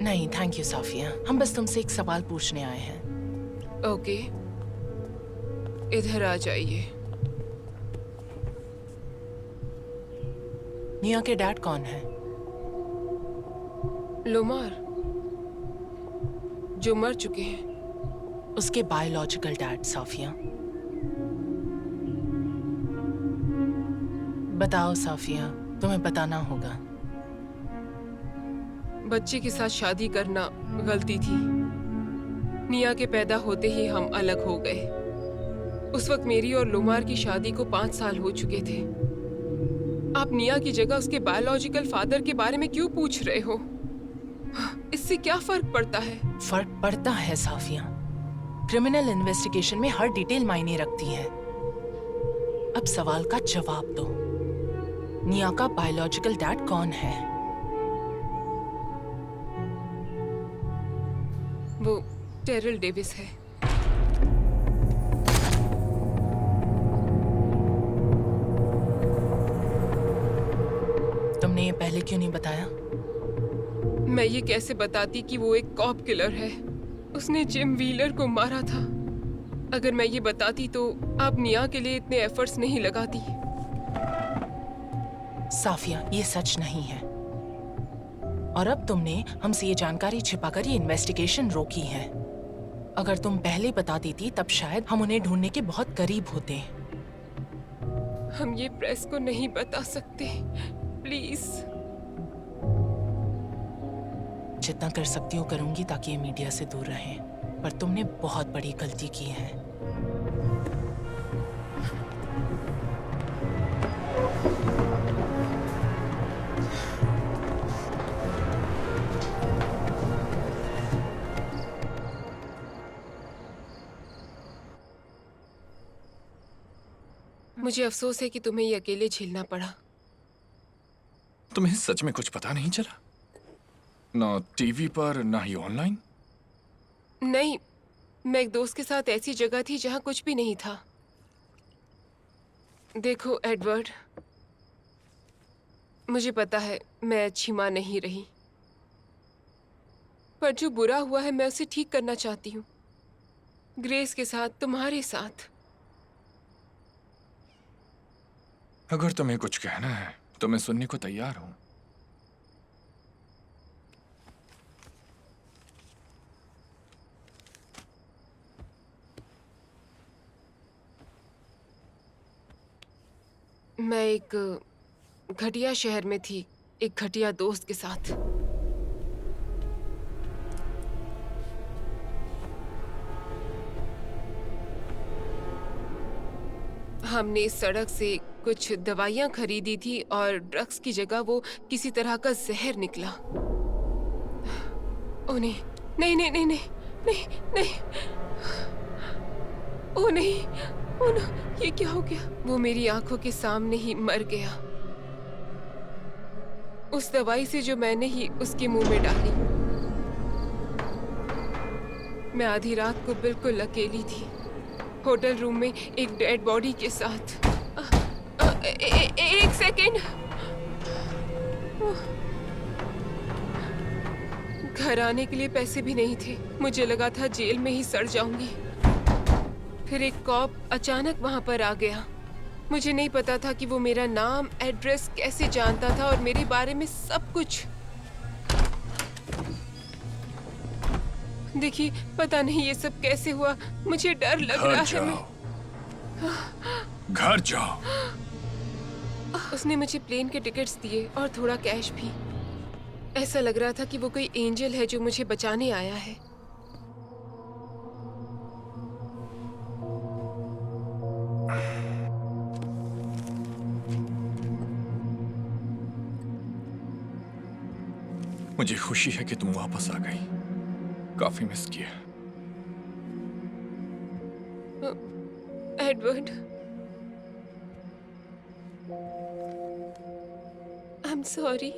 नहीं थैंक यू साफिया, हम बस तुमसे एक सवाल पूछने आए हैं। ओके, इधर आ जाइए। निया के डैड कौन है? लोमार, जो मर चुके हैं। उसके बायोलॉजिकल डैड साफिया। बताओ साफिया, तुम्हें बताना होगा। बच्चे के साथ शादी करना गलती थी। निया के पैदा होते ही हम अलग हो गए। उस वक्त मेरी और लोमार की शादी को 5 साल हो चुके थे। आप निया की जगह उसके बायोलॉजिकल फादर के बारे में क्यों पूछ रहे हो? इससे क्या फर्क पड़ता है? फर्क पड़ता है साफिया। क्रिमिनल इन्वेस्टिगेशन में हर डिटेल मायने रखती है। अब सवाल का जवाब दो। निया का बायोलॉजिकल डैड कौन है? वो टेरल डेविस है। तुमने ये पहले क्यों नहीं बताया? मैं ये कैसे बताती कि वो एक कॉप किलर है। उसने जिम व्हीलर को मारा था। अगर मैं ये बताती तो आप निया के लिए इतने एफर्ट्स नहीं लगाती। साफिया, ये सच नहीं है। और अब तुमने हमसे ये जानकारी छिपाकर ये इन्वेस्टिगेशन रोकी है। अगर तुम पहले बता देती तब शायद हम उन्हें ढूंढने के बहुत करीब होते। हम ये प्रेस को नहीं बता सकते, प्लीज। जितना कर सकती हूँ करूंगी ताकि ये मीडिया से दूर रहे। पर तुमने बहुत बड़ी गलती की है। मुझे अफसोस है कि तुम्हें ये अकेले झेलना पड़ा। तुम्हें सच में कुछ पता नहीं चला? ना टीवी पर ना ही ऑनलाइन? नहीं, मैं एक दोस्त के साथ ऐसी जगह थी जहां कुछ भी नहीं था। देखो एडवर्ड, मुझे पता है मैं अच्छी माँ नहीं रही, पर जो बुरा हुआ है मैं उसे ठीक करना चाहती हूँ, ग्रेस के साथ, तुम्हारे साथ। अगर तुम्हें कुछ कहना है तो मैं सुनने को तैयार हूं। मैं एक घटिया शहर में थी, एक घटिया दोस्त के साथ। हमने इस सड़क से कुछ दवाइयाँ खरीदी थी और ड्रग्स की जगह वो किसी तरह का जहर निकला। ओ नहीं, नहीं नहीं नहीं नहीं नहीं नहीं, ओ नहीं, ओ ना, ये क्या हो गया? वो मेरी आंखों के सामने ही मर गया, उस दवाई से जो मैंने ही उसके मुंह में डाली। मैं आधी रात को बिल्कुल अकेली थी, होटल रूम में एक डेड बॉडी के साथ। एक सेकेंड, घर आने के लिए पैसे भी नहीं थे। मुझे लगा था जेल में ही सड़ जाऊंगी। फिर एक कॉप अचानक वहां पर आ गया। मुझे नहीं पता था कि वो मेरा नाम, एड्रेस कैसे जानता था और मेरे बारे में सब कुछ। देखिए, पता नहीं ये सब कैसे हुआ। मुझे डर लग रहा है। घर जाओ। उसने मुझे प्लेन के टिकट्स दिए और थोड़ा कैश भी। ऐसा लग रहा था कि वो कोई एंजल है जो मुझे बचाने आया है। मुझे खुशी है कि तुम वापस आ गई। काफी मिस किया। Edward, I am sorry.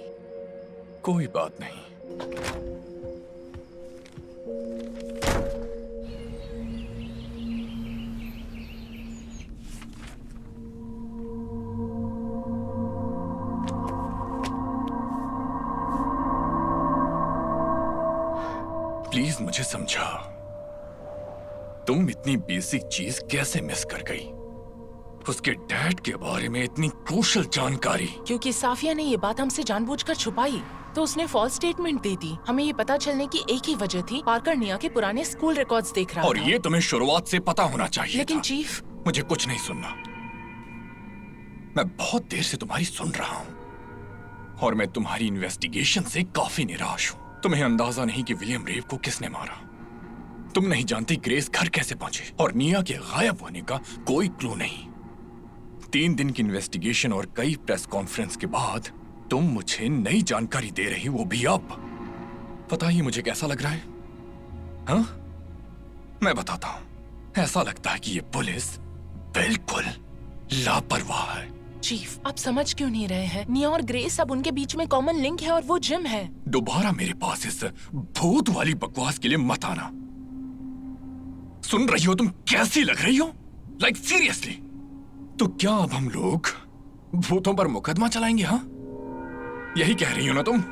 कोई बात नहीं। प्लीज मुझे समझा, तुम इतनी बेसिक चीज कैसे मिस कर गई? उसके डैड के बारे में इतनी क्रूशल जानकारी। क्योंकि साफिया ने ये बात हमसे जानबूझकर छुपाई, तो उसने फॉल्स स्टेटमेंट दे दी। हमें ये पता चलने की एक ही वजह थी, पार्कर निया के पुराने स्कूल रिकॉर्ड्स देख रहा और था। ये तुम्हें शुरुआत से पता होना चाहिए लेकिन था। चीफ, मुझे कुछ नहीं सुनना। मैं बहुत देर से तुम्हारी सुन रहा हूं और मैं तुम्हारी इन्वेस्टिगेशन से काफी निराश हूं। तुम्हें अंदाजा नहीं कि विलियम रेव को किसने मारा। तुम नहीं जानती ग्रेस घर कैसे पहुंचे और निया के गायब होने का कोई क्लू नहीं। 3 दिन की इन्वेस्टिगेशन और कई प्रेस कॉन्फ्रेंस के बाद तुम मुझे नई जानकारी दे रही, वो भी अब। बताइए मुझे कैसा लग रहा है? हाँ, मैं बताता हूं। ऐसा लगता है कि ये पुलिस बिल्कुल लापरवाह है। चीफ, आप समझ क्यों नहीं रहे हैं? निया और ग्रेस, अब उनके बीच में कॉमन लिंक है और वो जिम है। दोबारा मेरे पास इस भूत वाली बकवास के लिए मत आना। सुन रही हो तुम कैसी लग रही हो? Like seriously. तो क्या अब हम लोग भूतों पर मुकदमा चलाएंगे? हाँ, यही कह रही हो ना तुम?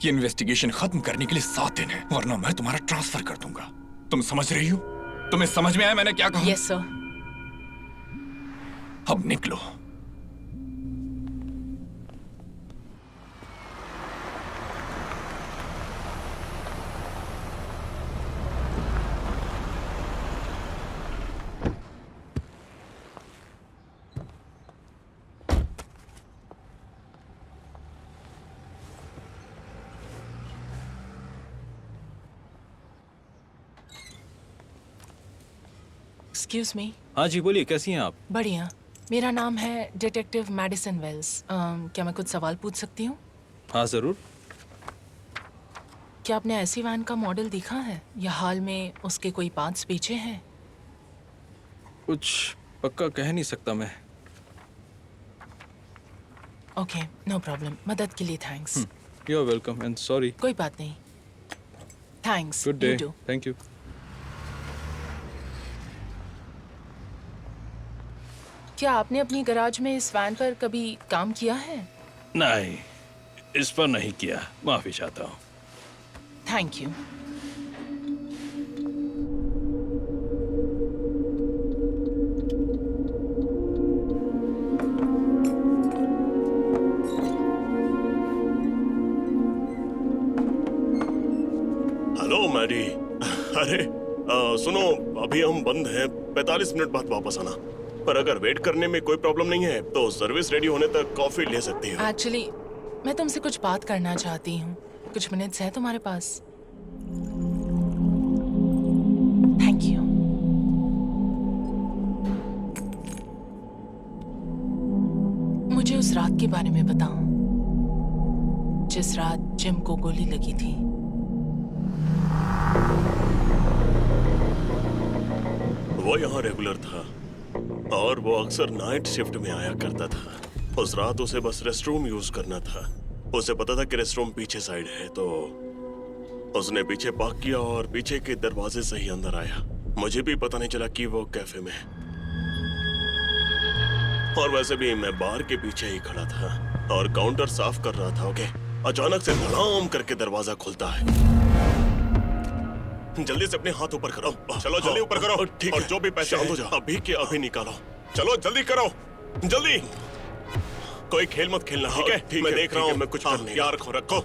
ये इन्वेस्टिगेशन खत्म करने के लिए 7 दिन है, वरना मैं तुम्हारा ट्रांसफर कर दूंगा। तुम समझ रही हो? तुम्हें समझ में आया मैंने क्या कहा? Yes sir. अब निकलो। Excuse me. हाँ जी, बोलिए, कैसी हैं आप? बढ़िया। मेरा नाम है डिटेक्टिव मैडिसन वेल्स। क्या मैं कुछ सवाल पूछ सकती हूँ? हाँ जरूर। क्या आपने ऐसी वैन का मॉडल देखा है या हाल में उसके कोई पार्ट्स बेचे हैं? कुछ पक्का कह नहीं सकता मैं। Okay, no problem. मदद के लिए thanks. You are welcome and sorry. कोई बात नहीं। Thanks. Good day. You too. Thank you. क्या आपने अपनी गराज में इस वैन पर कभी काम किया है? नहीं, इस पर नहीं किया, माफी चाहता हूँ। Thank you. Hello Maddie. अरे सुनो, अभी हम बंद हैं, 45 मिनट बाद वापस आना। पर अगर वेट करने में कोई प्रॉब्लम नहीं है तो सर्विस रेडी होने तक कॉफी ले सकती हो। एक्चुअली मैं तुमसे कुछ बात करना चाहती हूँ। कुछ मिनट्स है तुम्हारे पास? Thank you. मुझे उस रात के बारे में बताओ जिस रात जिम को गोली लगी थी। वो यहाँ रेगुलर था और वो अक्सर नाइट शिफ्ट में आया करता था। उस रात उसे बस रेस्टरूम यूज करना था। उसे पता था कि रेस्टरूम पीछे साइड है, तो उसने पीछे पार्क किया और पीछे के दरवाजे से ही अंदर आया। मुझे भी पता नहीं चला कि वो कैफे में है। और वैसे भी मैं बार के पीछे ही खड़ा था और काउंटर साफ कर रहा था। ओके, अचानक से धड़ाम करके दरवाजा खुलता है। जल्दी से अपने हाथ ऊपर करो। चलो जल्दी ऊपर करो। ठीक है, और जो भी पैसे शांत हो जाओ, अभी के अभी निकालो। चलो जल्दी करो, जल्दी। कोई खेल मत खेलना, ठीक है? ठीक, मैं देख रहा हूँ। मैं कुछ कर नहीं। यार रखो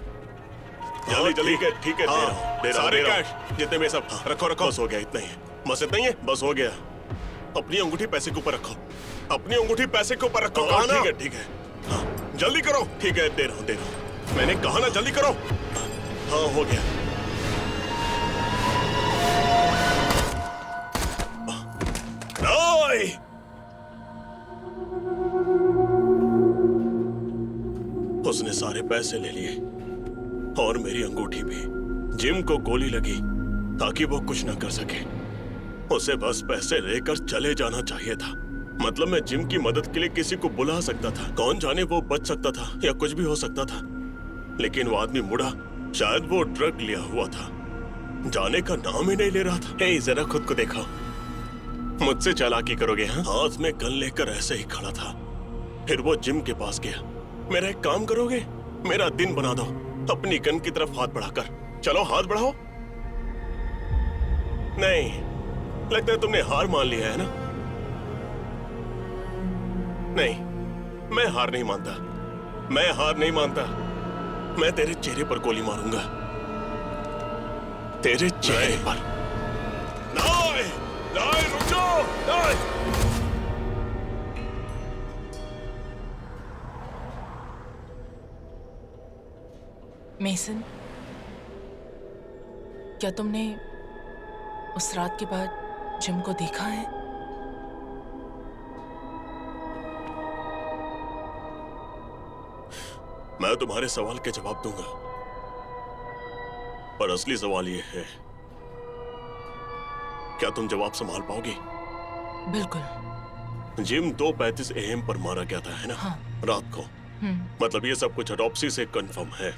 जल्दी जल्दी। ठीक है, दे रहा सारे कैश जितने में सब रखो। बस हो गया, इतना ही है। बस इतना ही है, बस हो गया। अपनी अंगूठी पैसे के ऊपर रखो। अपनी अंगूठी पैसे के ऊपर रखो। ठीक है। हाँ, जल्दी करो। ठीक है, दे रहा हूँ। मैंने कहा ना जल्दी करो। हाँ, हो गया। उसने सारे पैसे ले लिए और मेरी अंगूठी भी। जिम को गोली लगी ताकि वो कुछ ना कर सके। उसे बस पैसे लेकर चले जाना चाहिए था। मतलब मैं जिम की मदद के लिए किसी को बुला सकता था। कौन जाने वो बच सकता था या कुछ भी हो सकता था। लेकिन वो आदमी मुड़ा, शायद वो ड्रग लिया हुआ था। जाने का नाम ही नहीं ले रहा था। हे, जरा खुद को देखो। मुझसे चालाकी करोगे? हाँ? हाथ में गन लेकर ऐसे ही खड़ा था। फिर वो जिम के पास गया। मेरा एक काम करोगे? मेरा दिन बना दो अपनी गन की तरफ हाथ बढ़ाकर। चलो हाथ बढ़ाओ। नहीं, लगता है तुमने हार मान लिया है ना? नहीं, मैं हार नहीं मानता। मैं हार नहीं मानता। मैं तेरे चेहरे पर गोली मारूंगा। तेरे चेहरे पर। नहीं, नहीं, रुक जाओ, नहीं। मेसन, क्या तुमने उस रात के बाद जिम को देखा है? मैं तुम्हारे सवाल के जवाब दूंगा, पर असली सवाल ये है, क्या तुम जवाब संभाल पाओगी? बिल्कुल। जिम 2:35 AM पर मारा गया था, है ना? हाँ। रात को। मतलब ये सब कुछ ऑटोप्सी से कंफर्म है।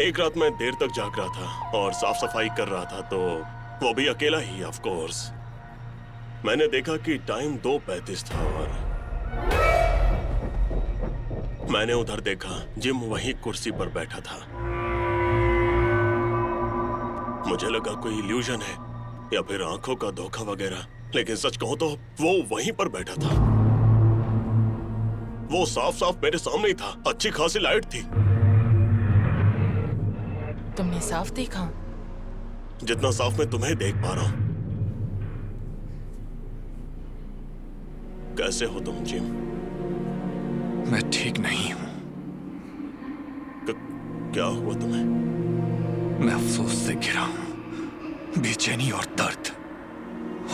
एक रात मैं देर तक जाग रहा था और साफ सफाई कर रहा था, तो वो भी अकेला ही, ऑफ कोर्स। मैंने देखा कि टाइम 2:35 था और मैंने उधर देखा, जिम वहीं कुर्सी पर बैठा था। मुझे लगा कोई इल्यूजन है या फिर आंखों का धोखा वगैरह, लेकिन सच कहूं तो वो वहीं पर बैठा था। वो साफ साफ मेरे सामने ही था। अच्छी खासी लाइट थी। तुमने साफ देखा? जितना साफ मैं तुम्हें देख पा रहा हूं। कैसे हो तुम जिम? मैं ठीक नहीं हूं। क्या हुआ तुम्हें? मैं अफसोस से घिरा हूं, बेचैनी और दर्द।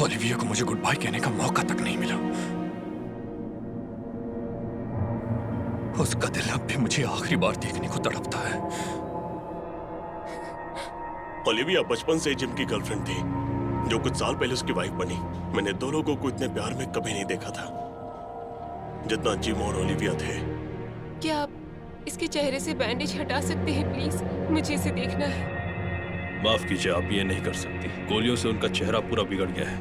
ओलिविया को मुझे गुड बाय कहने का मौका तक नहीं मिला। उसका दिल अब भी मुझे आखिरी बार देखने को तड़पता है। ओलिविया बचपन से जिम की गर्लफ्रेंड थी। जो कुछ साल पहले उसकी वाइफ बनी। मैंने दो लोगों को इतने प्यार में कभी नहीं देखा था जितना जिम और ओलिविया थे। क्या आप इसके चेहरे से बैंडेज हटा सकते हैं प्लीज? मुझे इसे देखना है। माफ कीजिए, आप ये नहीं कर सकती। गोलियों से उनका चेहरा पूरा बिगड़ गया है।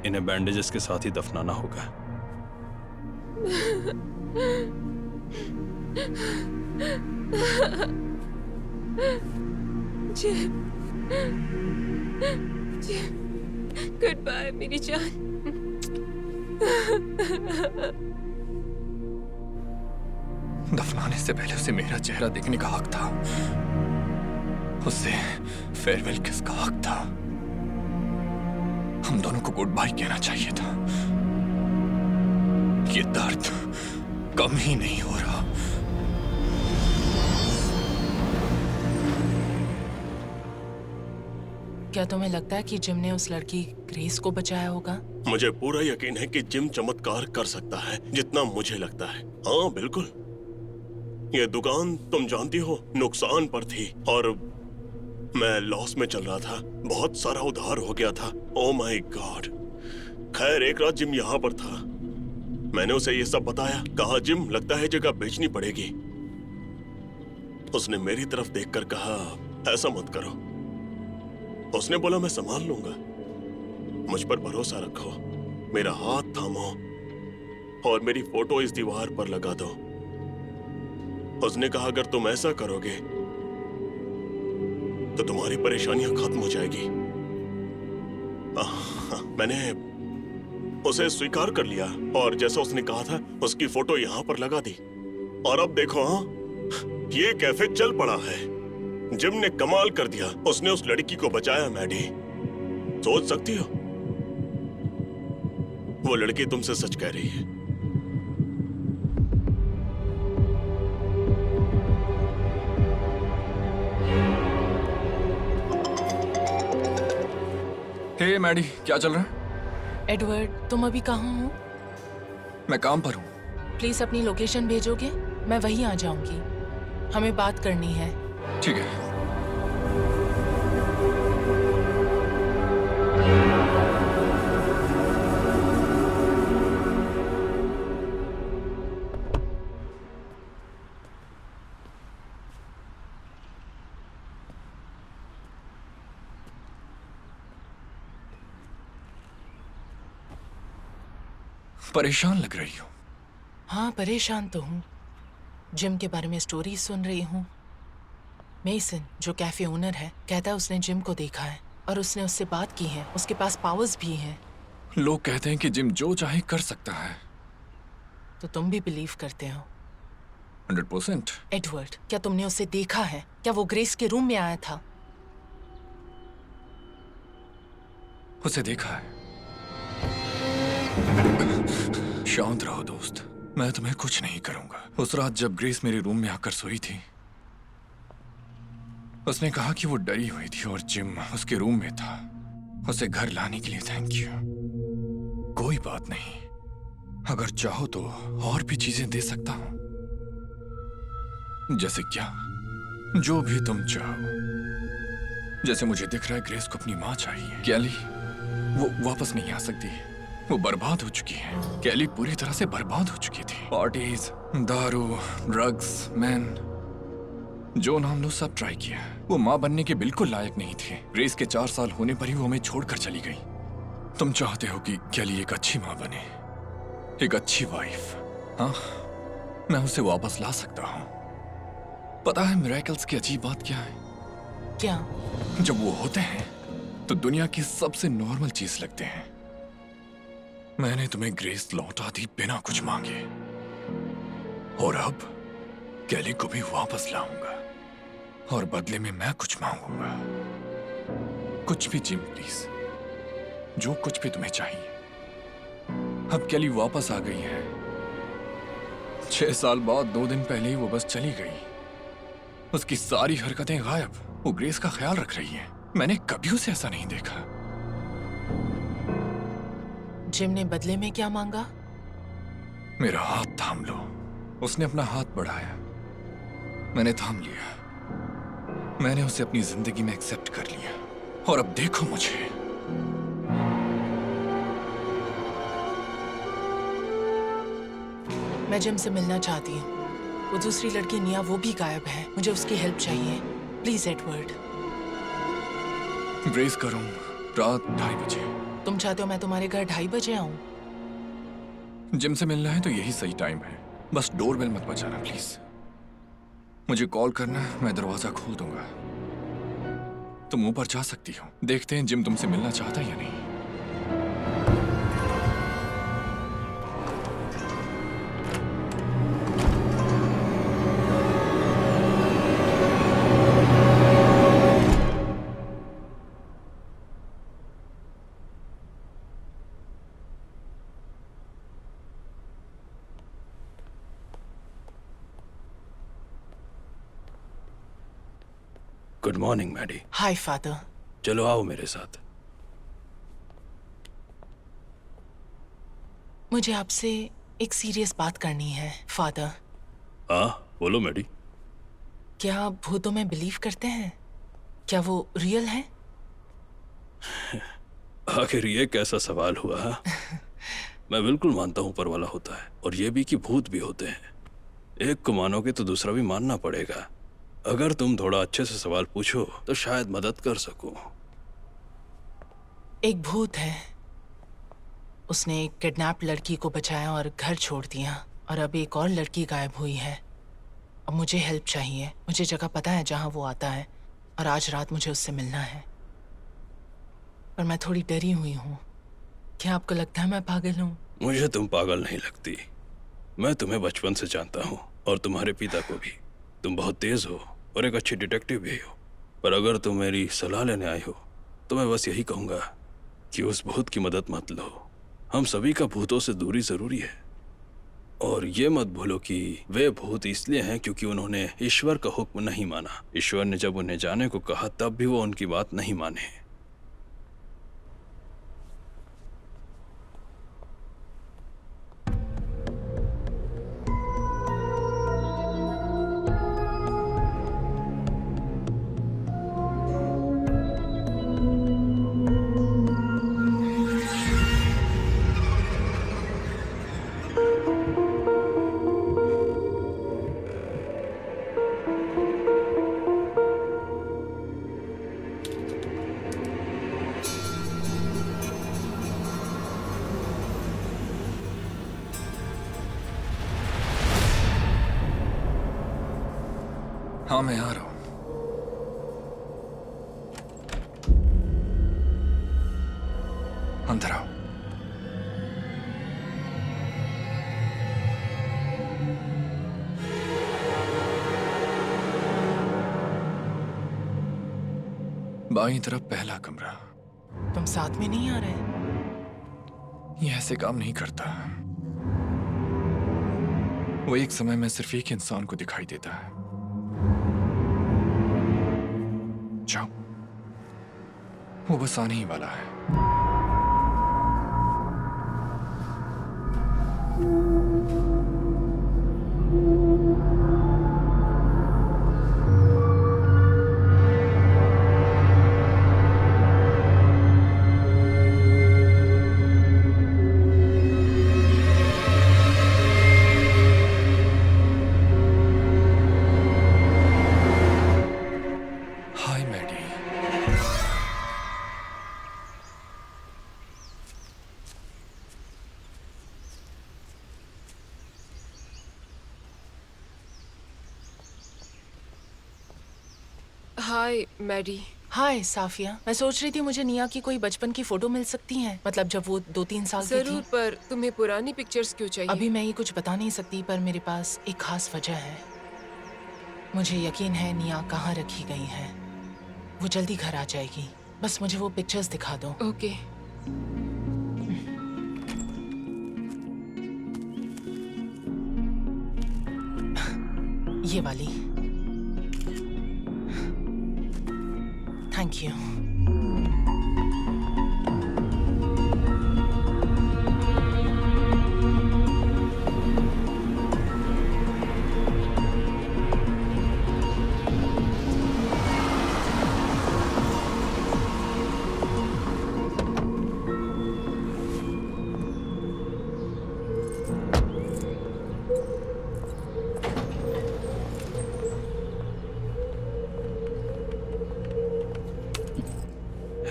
इन्हें बैंडेजेस के साथ ही दफनाना होगा। गुड बाय मेरी जान। दफनाने से पहले उसे मेरा चेहरा देखने का हक था। उसे फेयरवेल किस का हक था। हम दोनों को गुड बाय कहना चाहिए था। ये दर्द कम ही नहीं हो रहा। क्या तुम्हें लगता है कि जिम ने उस लड़की ग्रेस को बचाया होगा? मुझे पूरा यकीन है कि जिम चमत्कार कर सकता है जितना मुझे लगता है। हाँ बिल्कुल। ये दुकान तुम जानती हो नुकसान पर थी और मैं लॉस में चल रहा था। बहुत सारा उधार हो गया था। Oh my God. खैर एक रात जिम यहाँ पर था। मैंने उसे ये सब बताया। कहा जिम लगता है जगह बेचनी पड़ेगी। उसने मेरी तरफ देखकर कहा ऐसा मत करो। उसने बोला मैं संभाल लूंगा। मुझ पर भरोसा रखो। मेरा हाथ थामो और मेरी फोटो इस दीवार पर लगा दो। उसने कहा अगर तुम ऐसा करोगे तो तुम्हारी परेशानियां खत्म हो जाएगी। मैंने उसे स्वीकार कर लिया और जैसा उसने कहा था उसकी फोटो यहां पर लगा दी। और अब देखो हाँ, ये कैफे चल पड़ा है। जिम ने कमाल कर दिया। उसने उस लड़की को बचाया। मैडी, सोच सकती हो वो लड़की तुमसे सच कह रही है। हे मैडी, क्या चल रहा है? एडवर्ड, तुम अभी कहाँ हो? मैं काम पर हूँ। प्लीज अपनी लोकेशन भेजोगे? मैं वहीं आ जाऊंगी। हमें बात करनी है। ठीक है। परेशान लग रही हो। हाँ, परेशान तो हूँ। जिम के बारे में स्टोरी सुन रही हूँ। मेसन, जो कैफे ओनर है, कहता है उसने जिम को देखा है और उसने उससे बात की है। उसके पास पावर्स भी हैं। लोग कहते हैं कि जिम जो चाहे कर सकता है। तो तुम भी बिलीव करते हो? 100%। एडवर्ड, क्या तुमने उसे देखा है? क्या वो ग्रेस के रूम में आया था? उसे देखा है। शांत रहो दोस्त, मैं तुम्हें कुछ नहीं करूंगा। उस रात जब ग्रेस मेरे रूम में आकर सोई थी, उसने कहा कि वो डरी हुई थी और जिम उसके रूम में था। उसे घर लाने के लिए थैंक यू। कोई बात नहीं, अगर चाहो तो और भी चीजें दे सकता हूं। जैसे क्या? जो भी तुम चाहो। जैसे मुझे दिख रहा है ग्रेस को अपनी माँ चाहिए। कैली, वो वापस नहीं आ सकती। वो बर्बाद हो चुकी है। कैली पूरी तरह से बर्बाद हो चुकी थी। पार्टीज, दारू, ड्रग्स, मैन, जो नाम लो सब ट्राई किया। वो माँ बनने के बिल्कुल लायक नहीं थी। ग्रेस के 4 साल होने पर ही वो हमें छोड़कर चली गई। तुम चाहते हो कि कैली एक अच्छी माँ बने, एक अच्छी वाइफ। हाँ, मैं उसे वापस ला सकता हूँ। पता है मिरेकल्स की अजीब बात क्या है? क्या? जब वो होते हैं तो दुनिया की सबसे नॉर्मल चीज लगते हैं। मैंने तुम्हें ग्रेस लौटा दी बिना कुछ मांगे, और अब कैली को भी वापस लाऊंगा, और बदले में मैं कुछ मांगूंगा। कुछ भी जिम, प्लीज, जो कुछ भी तुम्हें चाहिए। अब कैली वापस आ गई है। 6 साल बाद 2 दिन पहले ही वो बस चली गई। उसकी सारी हरकतें गायब। वो ग्रेस का ख्याल रख रही है। मैंने कभी उसे ऐसा नहीं देखा। जिम ने बदले में क्या मांगा? मेरा हाथ थाम लो। उसने अपना हाथ बढ़ाया, मैंने थाम लिया। मैंने उसे अपनी जिंदगी में एक्सेप्ट कर लिया, और अब देखो मुझे। मैं जिम से मिलना चाहती हूँ। वो दूसरी लड़की निया वो भी गायब है। मुझे उसकी हेल्प चाहिए। Please Edward. ग्रेस का रूम रात 2:30 बजे। तुम चाहते हो मैं तुम्हारे घर 2:30 बजे आऊँ? जिम से मिलना है तो यही सही टाइम है। बस डोरबेल मत बजाना प्लीज। मुझे कॉल करना, मैं दरवाजा खोल दूंगा। तुम ऊपर जा सकती हो। देखते हैं जिम तुमसे मिलना चाहता है या नहीं। Good morning Maddy. Hi father. चलो आओ मेरे साथ। मुझे आपसे एक सीरियस बात करनी है फादर। हाँ बोलो मैडी। क्या आप भूतों में बिलीव करते हैं? क्या वो रियल है? आखिर ये कैसा सवाल हुआ हा? मैं बिल्कुल मानता हूँ ऊपर वाला होता है, और ये भी कि भूत भी होते हैं। एक को मानोगे तो दूसरा भी मानना पड़ेगा। अगर तुम थोड़ा अच्छे से सवाल पूछो तो शायद मदद कर सकूं। एक भूत है, उसने एक किडनैप लड़की को बचाया और घर छोड़ दिया, और अब एक और लड़की गायब हुई है। अब मुझे हेल्प चाहिए। मुझे जगह पता है जहां वो आता है, और आज रात मुझे उससे मिलना है। पर मैं थोड़ी डरी हुई हूँ। क्या आपको लगता है मैं पागल हूँ? मुझे तुम पागल नहीं लगती। मैं तुम्हें बचपन से जानता हूँ, और तुम्हारे पिता को भी। तुम बहुत तेज हो और एक अच्छी डिटेक्टिव भी हो। पर अगर तुम मेरी सलाह लेने आई हो तो मैं बस यही कहूँगा कि उस भूत की मदद मत लो। हम सभी का भूतों से दूरी जरूरी है। और ये मत भूलो कि वे भूत इसलिए हैं क्योंकि उन्होंने ईश्वर का हुक्म नहीं माना। ईश्वर ने जब उन्हें जाने को कहा तब भी वो उनकी बात नहीं माने। हाँ मैं आ रहा हूँ। अंदर आओ। बाईं तरफ पहला कमरा। तुम साथ में नहीं आ रहे? ये ऐसे काम नहीं करता। वो एक समय में सिर्फ एक इंसान को दिखाई देता है। जाओ, वो बस आने ही वाला है। हाय मैडी। हाय मैडी। हाय साफिया। मैं सोच रही थी मुझे निया की कोई बचपन की फोटो मिल सकती है, मतलब जब वो 2-3 साल की जरूर, थी। पर तुम्हें पुरानी पिक्चर्स क्यों चाहिए? अभी मैं ये कुछ बता नहीं सकती, पर मेरे पास एक खास वजह है। मुझे यकीन है निया कहाँ रखी गई है। वो जल्दी घर आ जाएगी। बस मुझे वो पिक्चर्स दिखा दो। ओके। ये वाली। Thank you.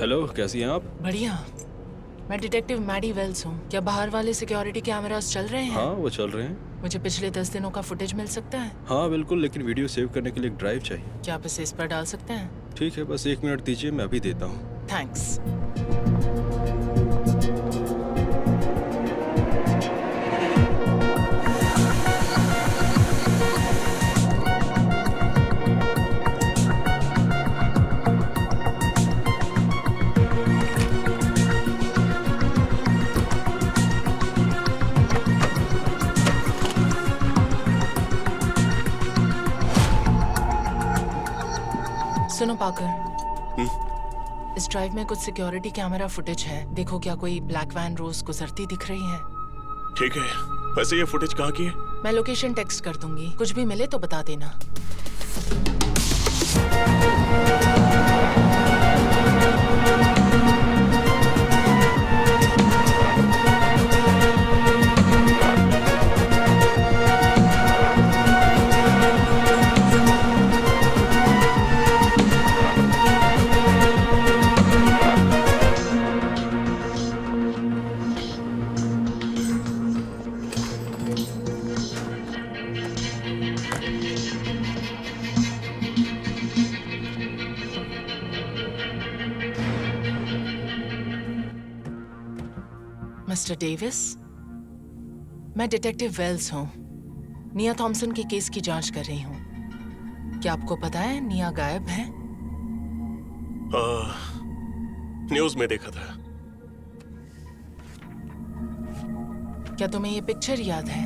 हेलो, कैसी हैं आप? बढ़िया। मैं डिटेक्टिव मैडी वेल्स हूँ। क्या बाहर वाले सिक्योरिटी कैमरास चल रहे हैं? हाँ, वो चल रहे हैं। मुझे पिछले 10 दिनों का फुटेज मिल सकता है? हाँ बिल्कुल, लेकिन वीडियो सेव करने के लिए एक ड्राइव चाहिए। क्या आप इसे इस पर डाल सकते हैं? ठीक है, बस 1 मिनट दीजिए, मैं अभी देता हूँ। थैंक्स। सुनो पाकर, इस ड्राइव में कुछ सिक्योरिटी कैमरा फुटेज है। देखो क्या कोई ब्लैक वैन रोज गुजरती दिख रही है? ठीक है। वैसे ये फुटेज कहाँ की है? मैं लोकेशन टेक्स्ट कर दूंगी, कुछ भी मिले तो बता देना। मिस्टर डेविस, मैं डिटेक्टिव वेल्स हूँ। निया थॉमसन के केस की जांच कर रही हूँ। क्या आपको पता है निया गायब है? न्यूज में देखा था। क्या तुम्हें ये पिक्चर याद है?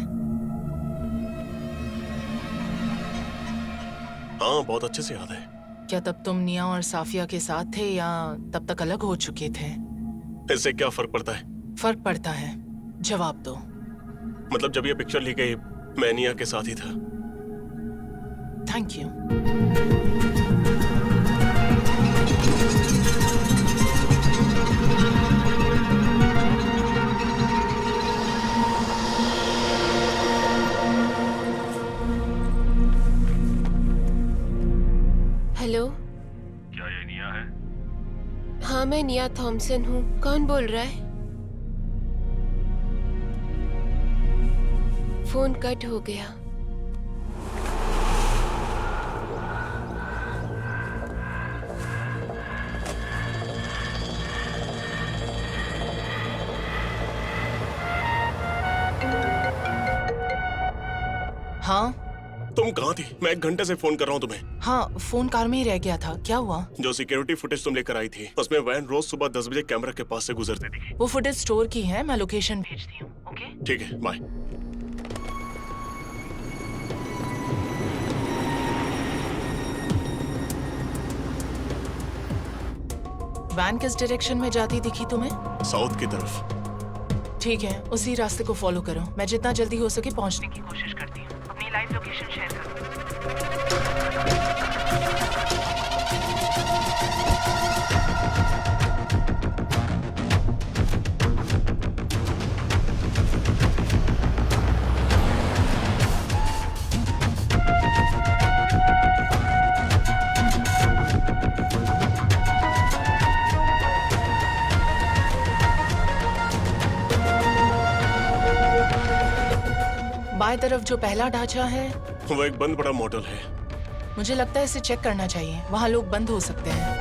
हाँ, बहुत अच्छे से याद है। क्या तब तुम निया और साफिया के साथ थे या तब तक अलग हो चुके थे? इससे क्या फर्क पड़ता है? फर्क पड़ता है, जवाब दो। मतलब जब ये पिक्चर ली गई, मैं निया के साथ ही था। Thank you. हेलो। क्या ये निया है? हाँ, मैं निया थॉमसन हूँ। कौन बोल रहा है? फोन कट हो गया। हाँ तुम कहाँ थी? मैं 1 घंटे से फोन कर रहा हूँ तुम्हें। हाँ, फोन कार में ही रह गया था। क्या हुआ? जो सिक्योरिटी फुटेज तुम लेकर आई थी, उसमें वैन रोज सुबह 10 बजे कैमरा के पास से गुजरती थी। वो फुटेज स्टोर की है, मैं लोकेशन भेजती हूँ। ओके? ठीक है, बाय। वैन किस डायरेक्शन में जाती दिखी तुम्हें? साउथ की तरफ। ठीक है, उसी रास्ते को फॉलो करो। मैं जितना जल्दी हो सके पहुंचने की कोशिश करती हूँ। अपनी लाइव लोकेशन शेयर करो। बाएं तरफ जो पहला ढांचा है, वो एक बंद पड़ा मॉडल है। मुझे लगता है इसे चेक करना चाहिए। वहाँ लोग बंद हो सकते हैं।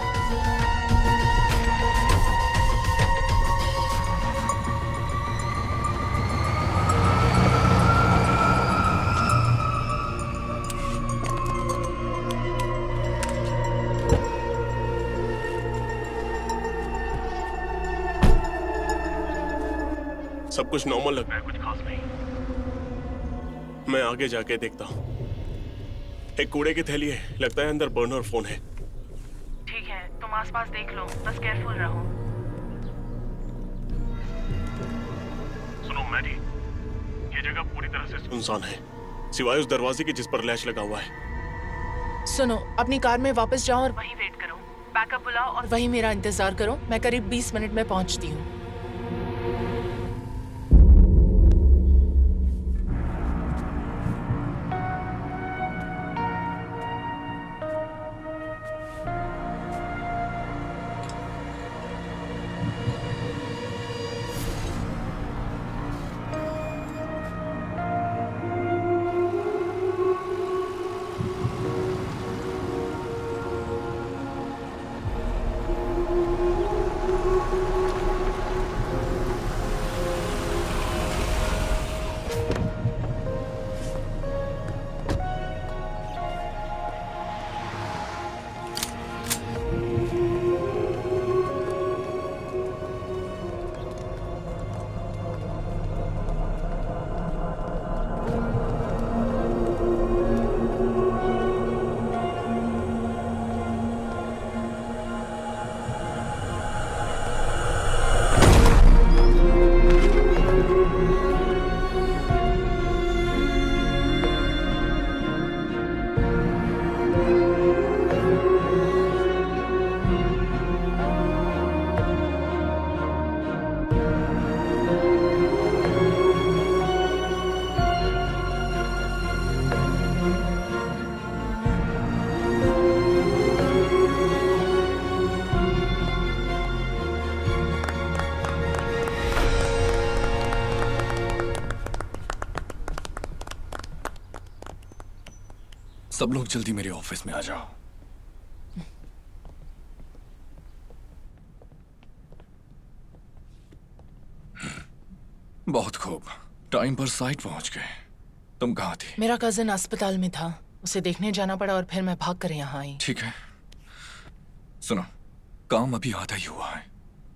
सब कुछ नॉर्मल लग रहा है, कुछ खास नहीं। मैं आगे जाके देखता हूँ। एक कूड़े की थैली है, लगता है अंदर बर्नर फोन है। ठीक है, तुम आसपास देख लो, बस केयरफुल रहो। सुनो मैडी, ये जगह पूरी तरह से सुनसान है, सिवाय उस दरवाजे के जिस पर लैच लगा हुआ है। सुनो, अपनी कार में वापस जाओ और वहीं वेट करो। बैकअप बुलाओ और वहीं मेरा इंतजार करो। मैं करीब 20 मिनट में पहुंचती हूँ। सब लोग जल्दी मेरे ऑफिस में आ जाओ। बहुत खूब, टाइम पर साइट पहुंच गए। तुम कहाँ थी? मेरा कजिन अस्पताल में था, उसे देखने जाना पड़ा और फिर मैं भाग कर यहाँ आई। ठीक है, सुनो, काम अभी आधा ही हुआ है।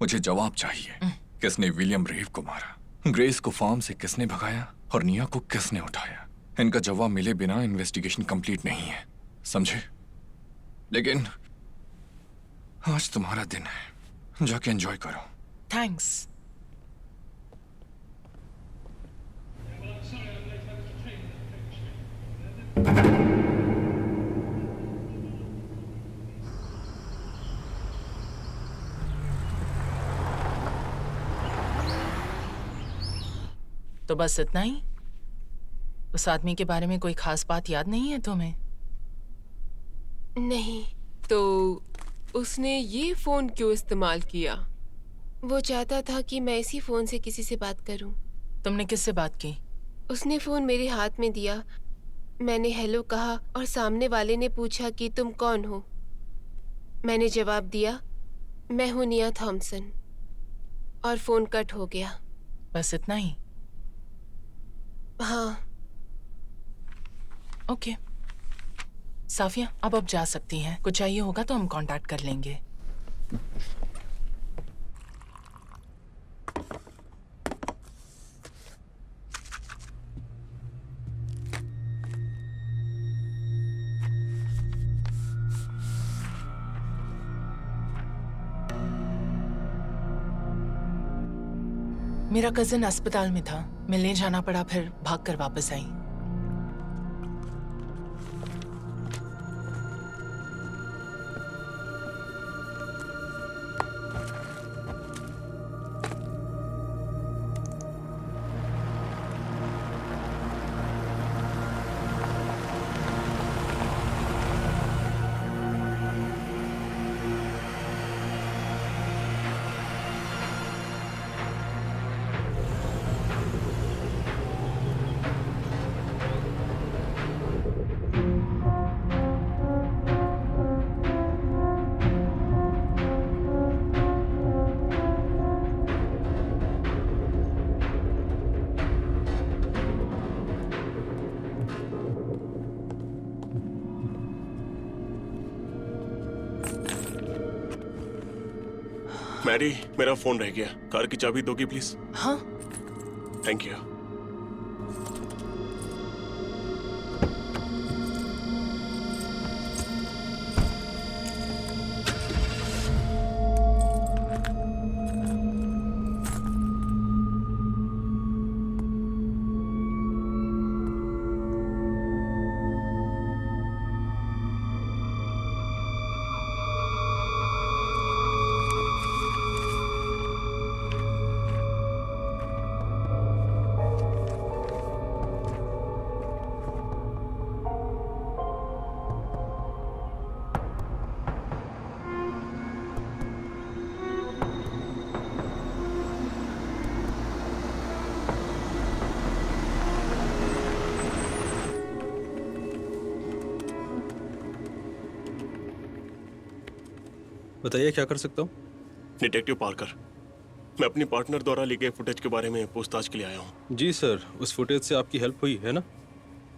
मुझे जवाब चाहिए। किसने विलियम रेव को मारा? ग्रेस को फार्म से किसने भगाया? और निया को किसने उठाया? इनका जवाब मिले बिना इन्वेस्टिगेशन कंप्लीट नहीं है, समझे? लेकिन आज तुम्हारा दिन है, जाके एंजॉय करो। थैंक्स। तो बस इतना ही? उस आदमी के बारे में कोई खास बात याद नहीं है तुम्हें? नहीं। तो उसने ये फोन क्यों इस्तेमाल किया? वो चाहता था कि मैं इसी फोन से किसी से बात करूं। तुमने किससे बात की? उसने फोन मेरे हाथ में दिया, मैंने हेलो कहा और सामने वाले ने पूछा कि तुम कौन हो। मैंने जवाब दिया, मैं हूं निया थॉमसन, और फोन कट हो गया। बस इतना ही? हाँ। ओके साफिया, अब आप जा सकती हैं। कुछ चाहिए होगा तो हम कांटेक्ट कर लेंगे। मेरा कजिन अस्पताल में था, मिलने जाना पड़ा, फिर भागकर वापस आई। मैरी, मेरा फोन रह गया। कार की चाबी दोगी प्लीज? हाँ। Thank you. बताइए क्या कर सकता हूँ? डिटेक्टिव पार्कर, मैं अपनी पार्टनर द्वारा ली गई फुटेज के बारे में पूछताछ के लिए आया हूँ। जी सर, उस फुटेज से आपकी हेल्प हुई है ना?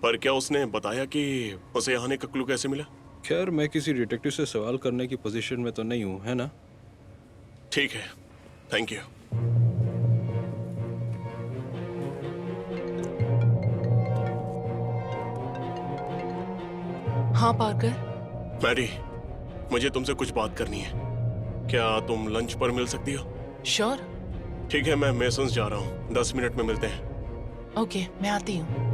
पर क्या उसने बताया कि उसे आने का क्लू कैसे मिला? खैर, मैं किसी डिटेक्टिव से सवाल करने की पोजीशन में तो नहीं हूँ, है ना? ठीक है, थैंक यू। हाँ पार्कर। मैरी, मुझे तुमसे कुछ बात करनी है। क्या तुम लंच पर मिल सकती हो? श्योर। ठीक है, मैं मेसन्स जा रहा हूँ, 10 मिनट में मिलते हैं। ओके, मैं आती हूँ।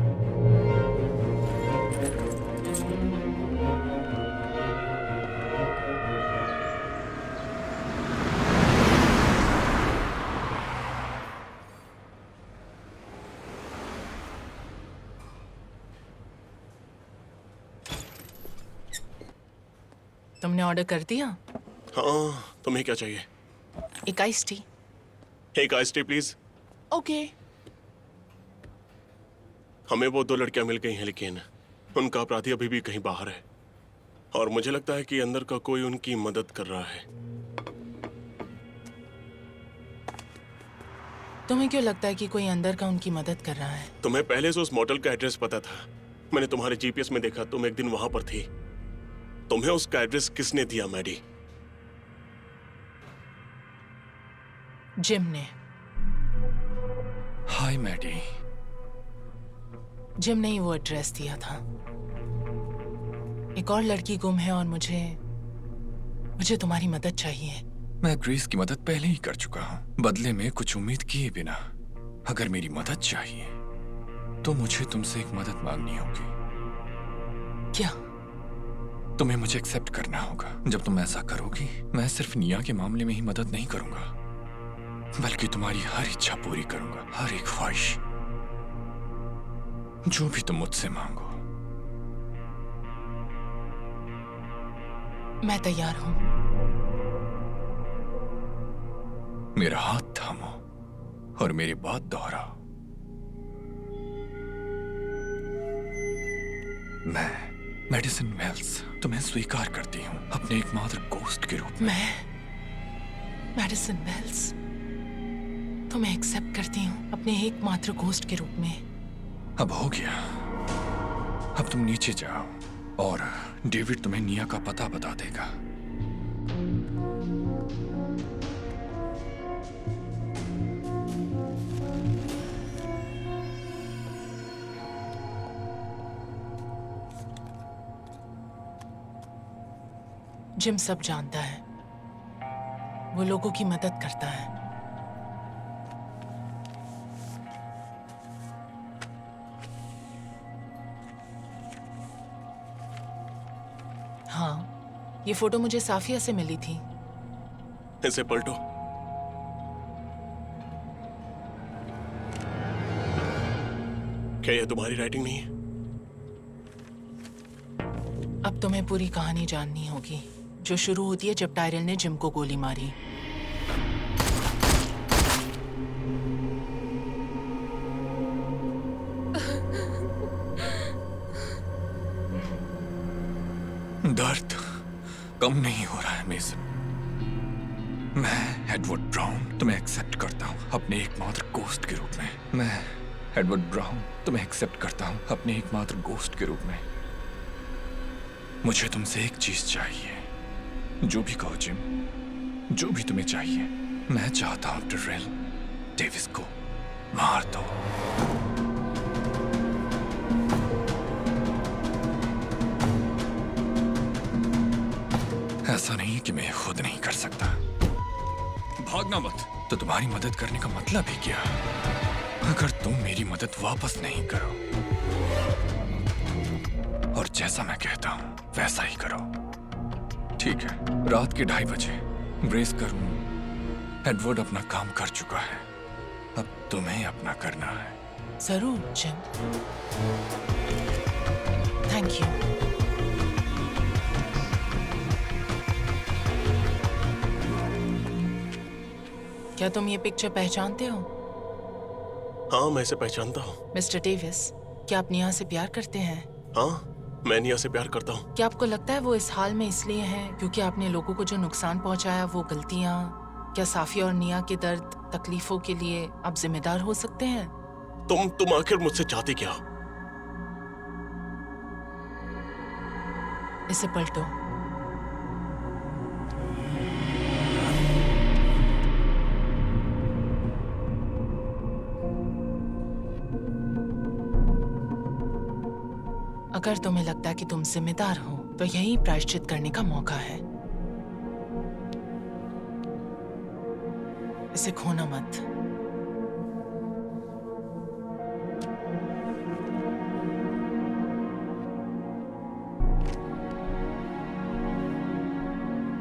तुमने ऑर्डर कर दिया? हाँ, तुम्हें क्या चाहिए? एक आइस टी। एक आइस टी प्लीज। ओके। हमें वो 2 लड़कियां मिल गई हैं, लेकिन उनका अपराधी अभी भी कहीं बाहर है और मुझे लगता है कि अंदर का कोई उनकी मदद कर रहा है। तुम्हें क्यों लगता है कि कोई अंदर का उनकी मदद कर रहा है? तुम्हें पहले से उस मोटल का एड्रेस पता था। मैंने तुम्हारे जीपीएस में देखा, तुम एक दिन वहां पर थी। तुम्हें उसका एड्रेस किसने दिया मैडी? जिम ने। हाय मैडी। जिम ने ही वो एड्रेस दिया था। एक और लड़की गुम है और मुझे तुम्हारी मदद चाहिए। मैं ग्रेस की मदद पहले ही कर चुका हूँ, बदले में कुछ उम्मीद किए बिना। अगर मेरी मदद चाहिए तो मुझे तुमसे एक मदद मांगनी होगी। क्या? तुम्हें मुझे एक्सेप्ट करना होगा। जब तुम ऐसा करोगी, मैं सिर्फ निया के मामले में ही मदद नहीं करूंगा, बल्कि तुम्हारी हर इच्छा पूरी करूंगा, हर एक ख्वाहिश, जो भी तुम मुझसे मांगो। मैं तैयार हूं। मेरा हाथ थामो और मेरी बात दोहराओ। मैं मेडिसिन वेल्स तुम्हें स्वीकार करती हूँ अपने एकमात्र गोस्ट के रूप में। मैं मेडिसिन वेल्स तुम्हें एक्सेप्ट करती हूँ अपने एकमात्र गोस्ट के रूप में। अब हो गया। अब तुम नीचे जाओ और डेविड तुम्हें निया का पता बता देगा। जिम सब जानता है। वो लोगों की मदद करता है। हाँ, ये फोटो मुझे साफिया से मिली थी। इसे पलटो। क्या यह तुम्हारी राइटिंग नहीं है? अब तुम्हें पूरी कहानी जाननी होगी, जो शुरू होती है जब टायरल ने जिम को गोली मारी। दर्द कम नहीं हो रहा है मेसन। मैं एडवर्ड ब्राउन तुम्हें एक्सेप्ट करता हूँ अपने एकमात्र गोस्ट के रूप में। मैं एडवर्ड ब्राउन तुम्हें एक्सेप्ट करता हूँ अपने एकमात्र गोस्ट के रूप में। मुझे तुमसे एक चीज चाहिए। जो भी कहो जिम, जो भी तुम्हें चाहिए। मैं चाहता हूं टेरेल डेविस को मार दो। ऐसा नहीं कि मैं खुद नहीं कर सकता। भागना मत। तो तुम्हारी मदद करने का मतलब ही क्या? अगर तुम मेरी मदद वापस नहीं करो और जैसा मैं कहता हूं वैसा ही करो, ठीक है? रात के 2:30 बजे ब्रेस करूं। एडवर्ड अपना काम कर चुका है, अब तुम्हें अपना करना है। जरूर जिम। Thank you. क्या तुम ये पिक्चर पहचानते हो? हाँ, मैं इसे पहचानता हूँ। मिस्टर डेविस, क्या आप निया से प्यार करते हैं? हाँ, मैं निया से प्यार करता हूँ। क्या आपको लगता है वो इस हाल में इसलिए हैं क्योंकि आपने लोगों को जो नुकसान पहुंचाया, वो गलतियां? क्या साफिया और निया के दर्द तकलीफों के लिए आप जिम्मेदार हो सकते हैं? तुम आखिर मुझसे चाहती क्या? इसे पलटो। अगर तुम्हें लगता है कि तुम जिम्मेदार हो, तो यही प्रायश्चित करने का मौका है। इसे खोना मत।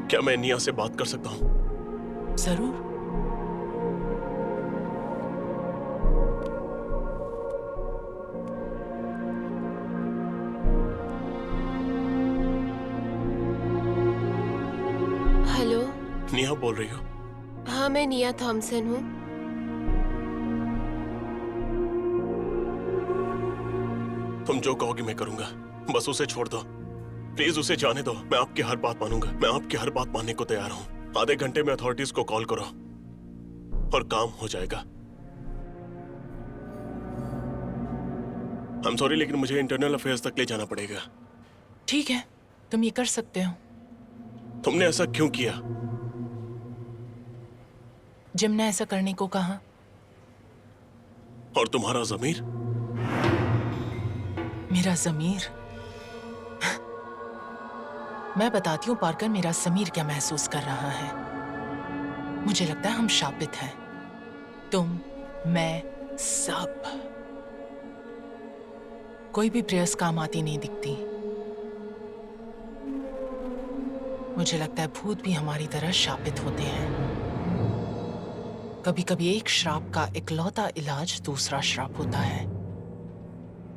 क्या मैं निया से बात कर सकता हूँ? जरूर। हेलो। निया बोल रही हो? हाँ, मैं निया थॉमसन हूँ। तुम जो कहोगी मैं करूंगा। बस उसे छोड़ दो, प्लीज उसे जाने दो। मैं आपकी हर बात मानूंगा, मैं आपकी हर बात मानने को तैयार हूँ। आधे घंटे में अथॉरिटीज को कॉल करो और काम हो जाएगा। आई एम सॉरी, लेकिन मुझे इंटरनल अफेयर्स तक ले जाना पड़ेगा। ठीक है, तुम ये कर सकते हो। तुमने ऐसा क्यों किया? जिम ने ऐसा करने को कहा। और तुम्हारा ज़मीर? मेरा ज़मीर? मैं बताती हूँ पार्कर, मेरा ज़मीर क्या महसूस कर रहा है। मुझे लगता है हम शापित हैं, तुम, मैं, सब। कोई भी प्रेयर्स काम आती नहीं दिखती। मुझे लगता है भूत भी हमारी तरह शापित होते हैं। कभी कभी एक श्राप का इकलौता इलाज दूसरा श्राप होता है।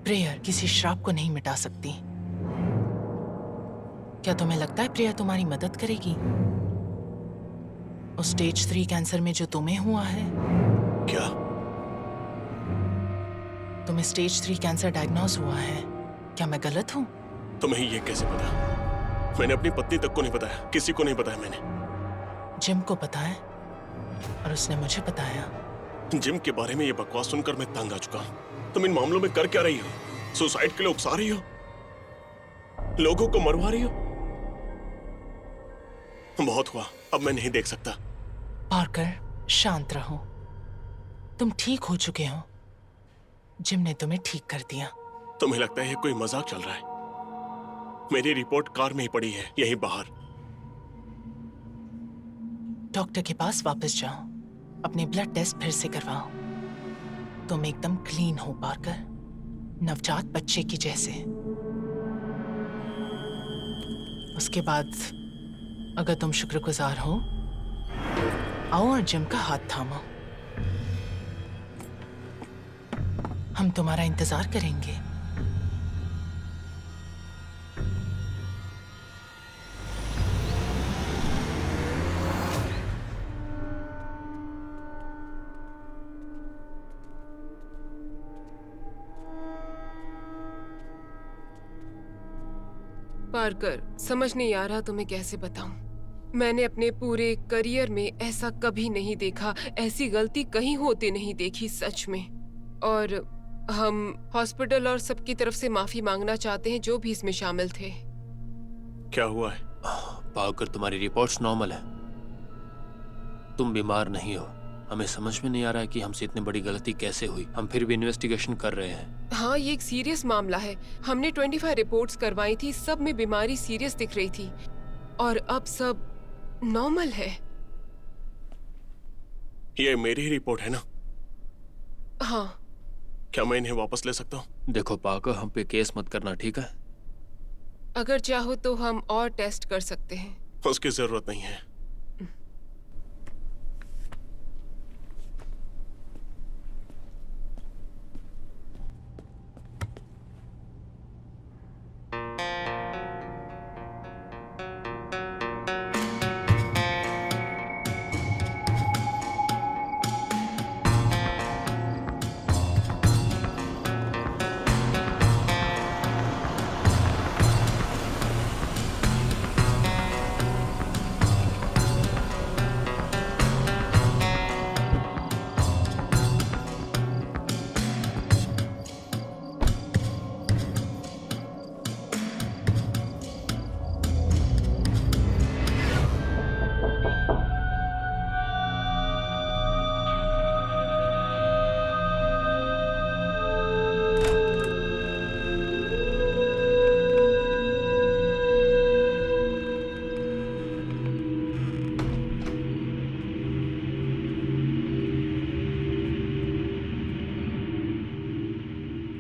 प्रेयर किसी श्राप को नहीं मिटा सकती। क्या तुम्हें लगता है प्रेयर तुम्हारी मदद करेगी? उस स्टेज 3 कैंसर में जो तुम्हें हुआ है। क्या? तुम्हें स्टेज 3 कैंसर डायग्नोज हुआ है। क्या मैं गलत हूँ? तुम्हें ये कैसे पता? मैंने अपनी पत्नी तक को नहीं बताया, किसी को नहीं बताया मैंने। जिम को पता है और उसने मुझे बताया। जिम के बारे में ये बकवास सुनकर मैं तंग आ चुका हूँ। तुम इन मामलों में कर क्या रही हो? सुसाइड के लिए उकसा रही हो? लोगों को मरवा रही हो? बहुत हुआ, अब मैं नहीं देख सकता। पार्कर, शांत रहो। तुम ठीक हो चुके हो। जिम ने तुम्हें ठीक कर दिया। तुम्हें लगता है ये कोई मजाक चल रहा है? मेरी रिपोर्ट कार में ही पड़ी है, यहीं बाहर। डॉक्टर के पास वापस जाओ, अपने ब्लड टेस्ट फिर से करवाओ। तुम एकदम क्लीन हो पार्कर, नवजात बच्चे की जैसे। उसके बाद अगर तुम शुक्रगुजार हो, आओ और जिम का हाथ थामो। हम तुम्हारा इंतजार करेंगे। पार्कर, समझ नहीं आ रहा तुम्हें कैसे बताऊं। मैंने अपने पूरे करियर में ऐसा कभी नहीं देखा, ऐसी गलती कहीं होते नहीं देखी, सच में। और हम हॉस्पिटल और सबकी तरफ से माफी मांगना चाहते हैं जो भी इसमें शामिल थे। क्या हुआ है? पाकर, तुम्हारी रिपोर्ट्स नॉर्मल है। तुम बीमार नहीं हो। हमें समझ में नहीं आ रहा है कि हमसे इतनी बड़ी गलती कैसे हुई। हम फिर भी इन्वेस्टिगेशन कर रहे हैं। हाँ, ये एक सीरियस मामला है। हमने 25 रिपोर्ट्स करवाई थी, सब में बीमारी सीरियस दिख रही थी और अब सब नॉर्मल है। ये मेरी ही रिपोर्ट है ना? हाँ। क्या मैं इन्हें वापस ले सकता हूँ? देखो पाकर, हम पे केस मत करना, ठीक है? अगर चाहो तो हम और टेस्ट कर सकते हैं। उसकी जरूरत नहीं है।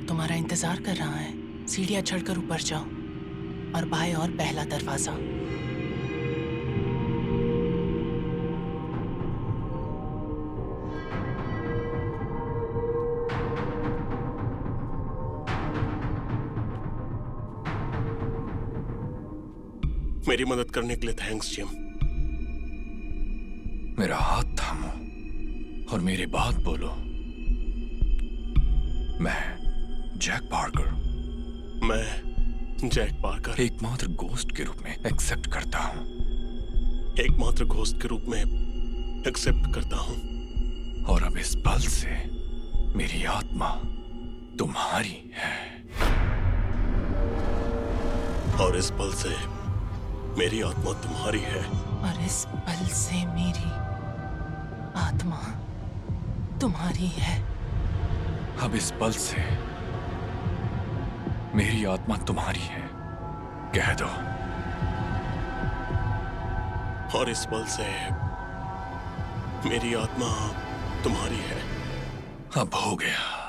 तुम्हारा इंतजार कर रहा है। सीढ़ियां चढ़कर ऊपर जाओ और बाएं और पहला दरवाजा। मेरी मदद करने के लिए थैंक्स जिम। मेरा हाथ थामो और मेरे बात बोलो। मैं जैक पार्कर। मैं जैक पार्कर, एकमात्र घोस्ट के रूप में एक्सेप्ट करता हूँ। एकमात्र घोस्ट के रूप में एक्सेप्ट करता हूँ। और अब इस पल से मेरी आत्मा तुम्हारी है। और इस पल से मेरी आत्मा तुम्हारी है। और इस पल से मेरी आत्मा तुम्हारी है। अब इस पल से मेरी आत्मा तुम्हारी है। कह दो। और इस पल से मेरी आत्मा तुम्हारी है। अब हो गया।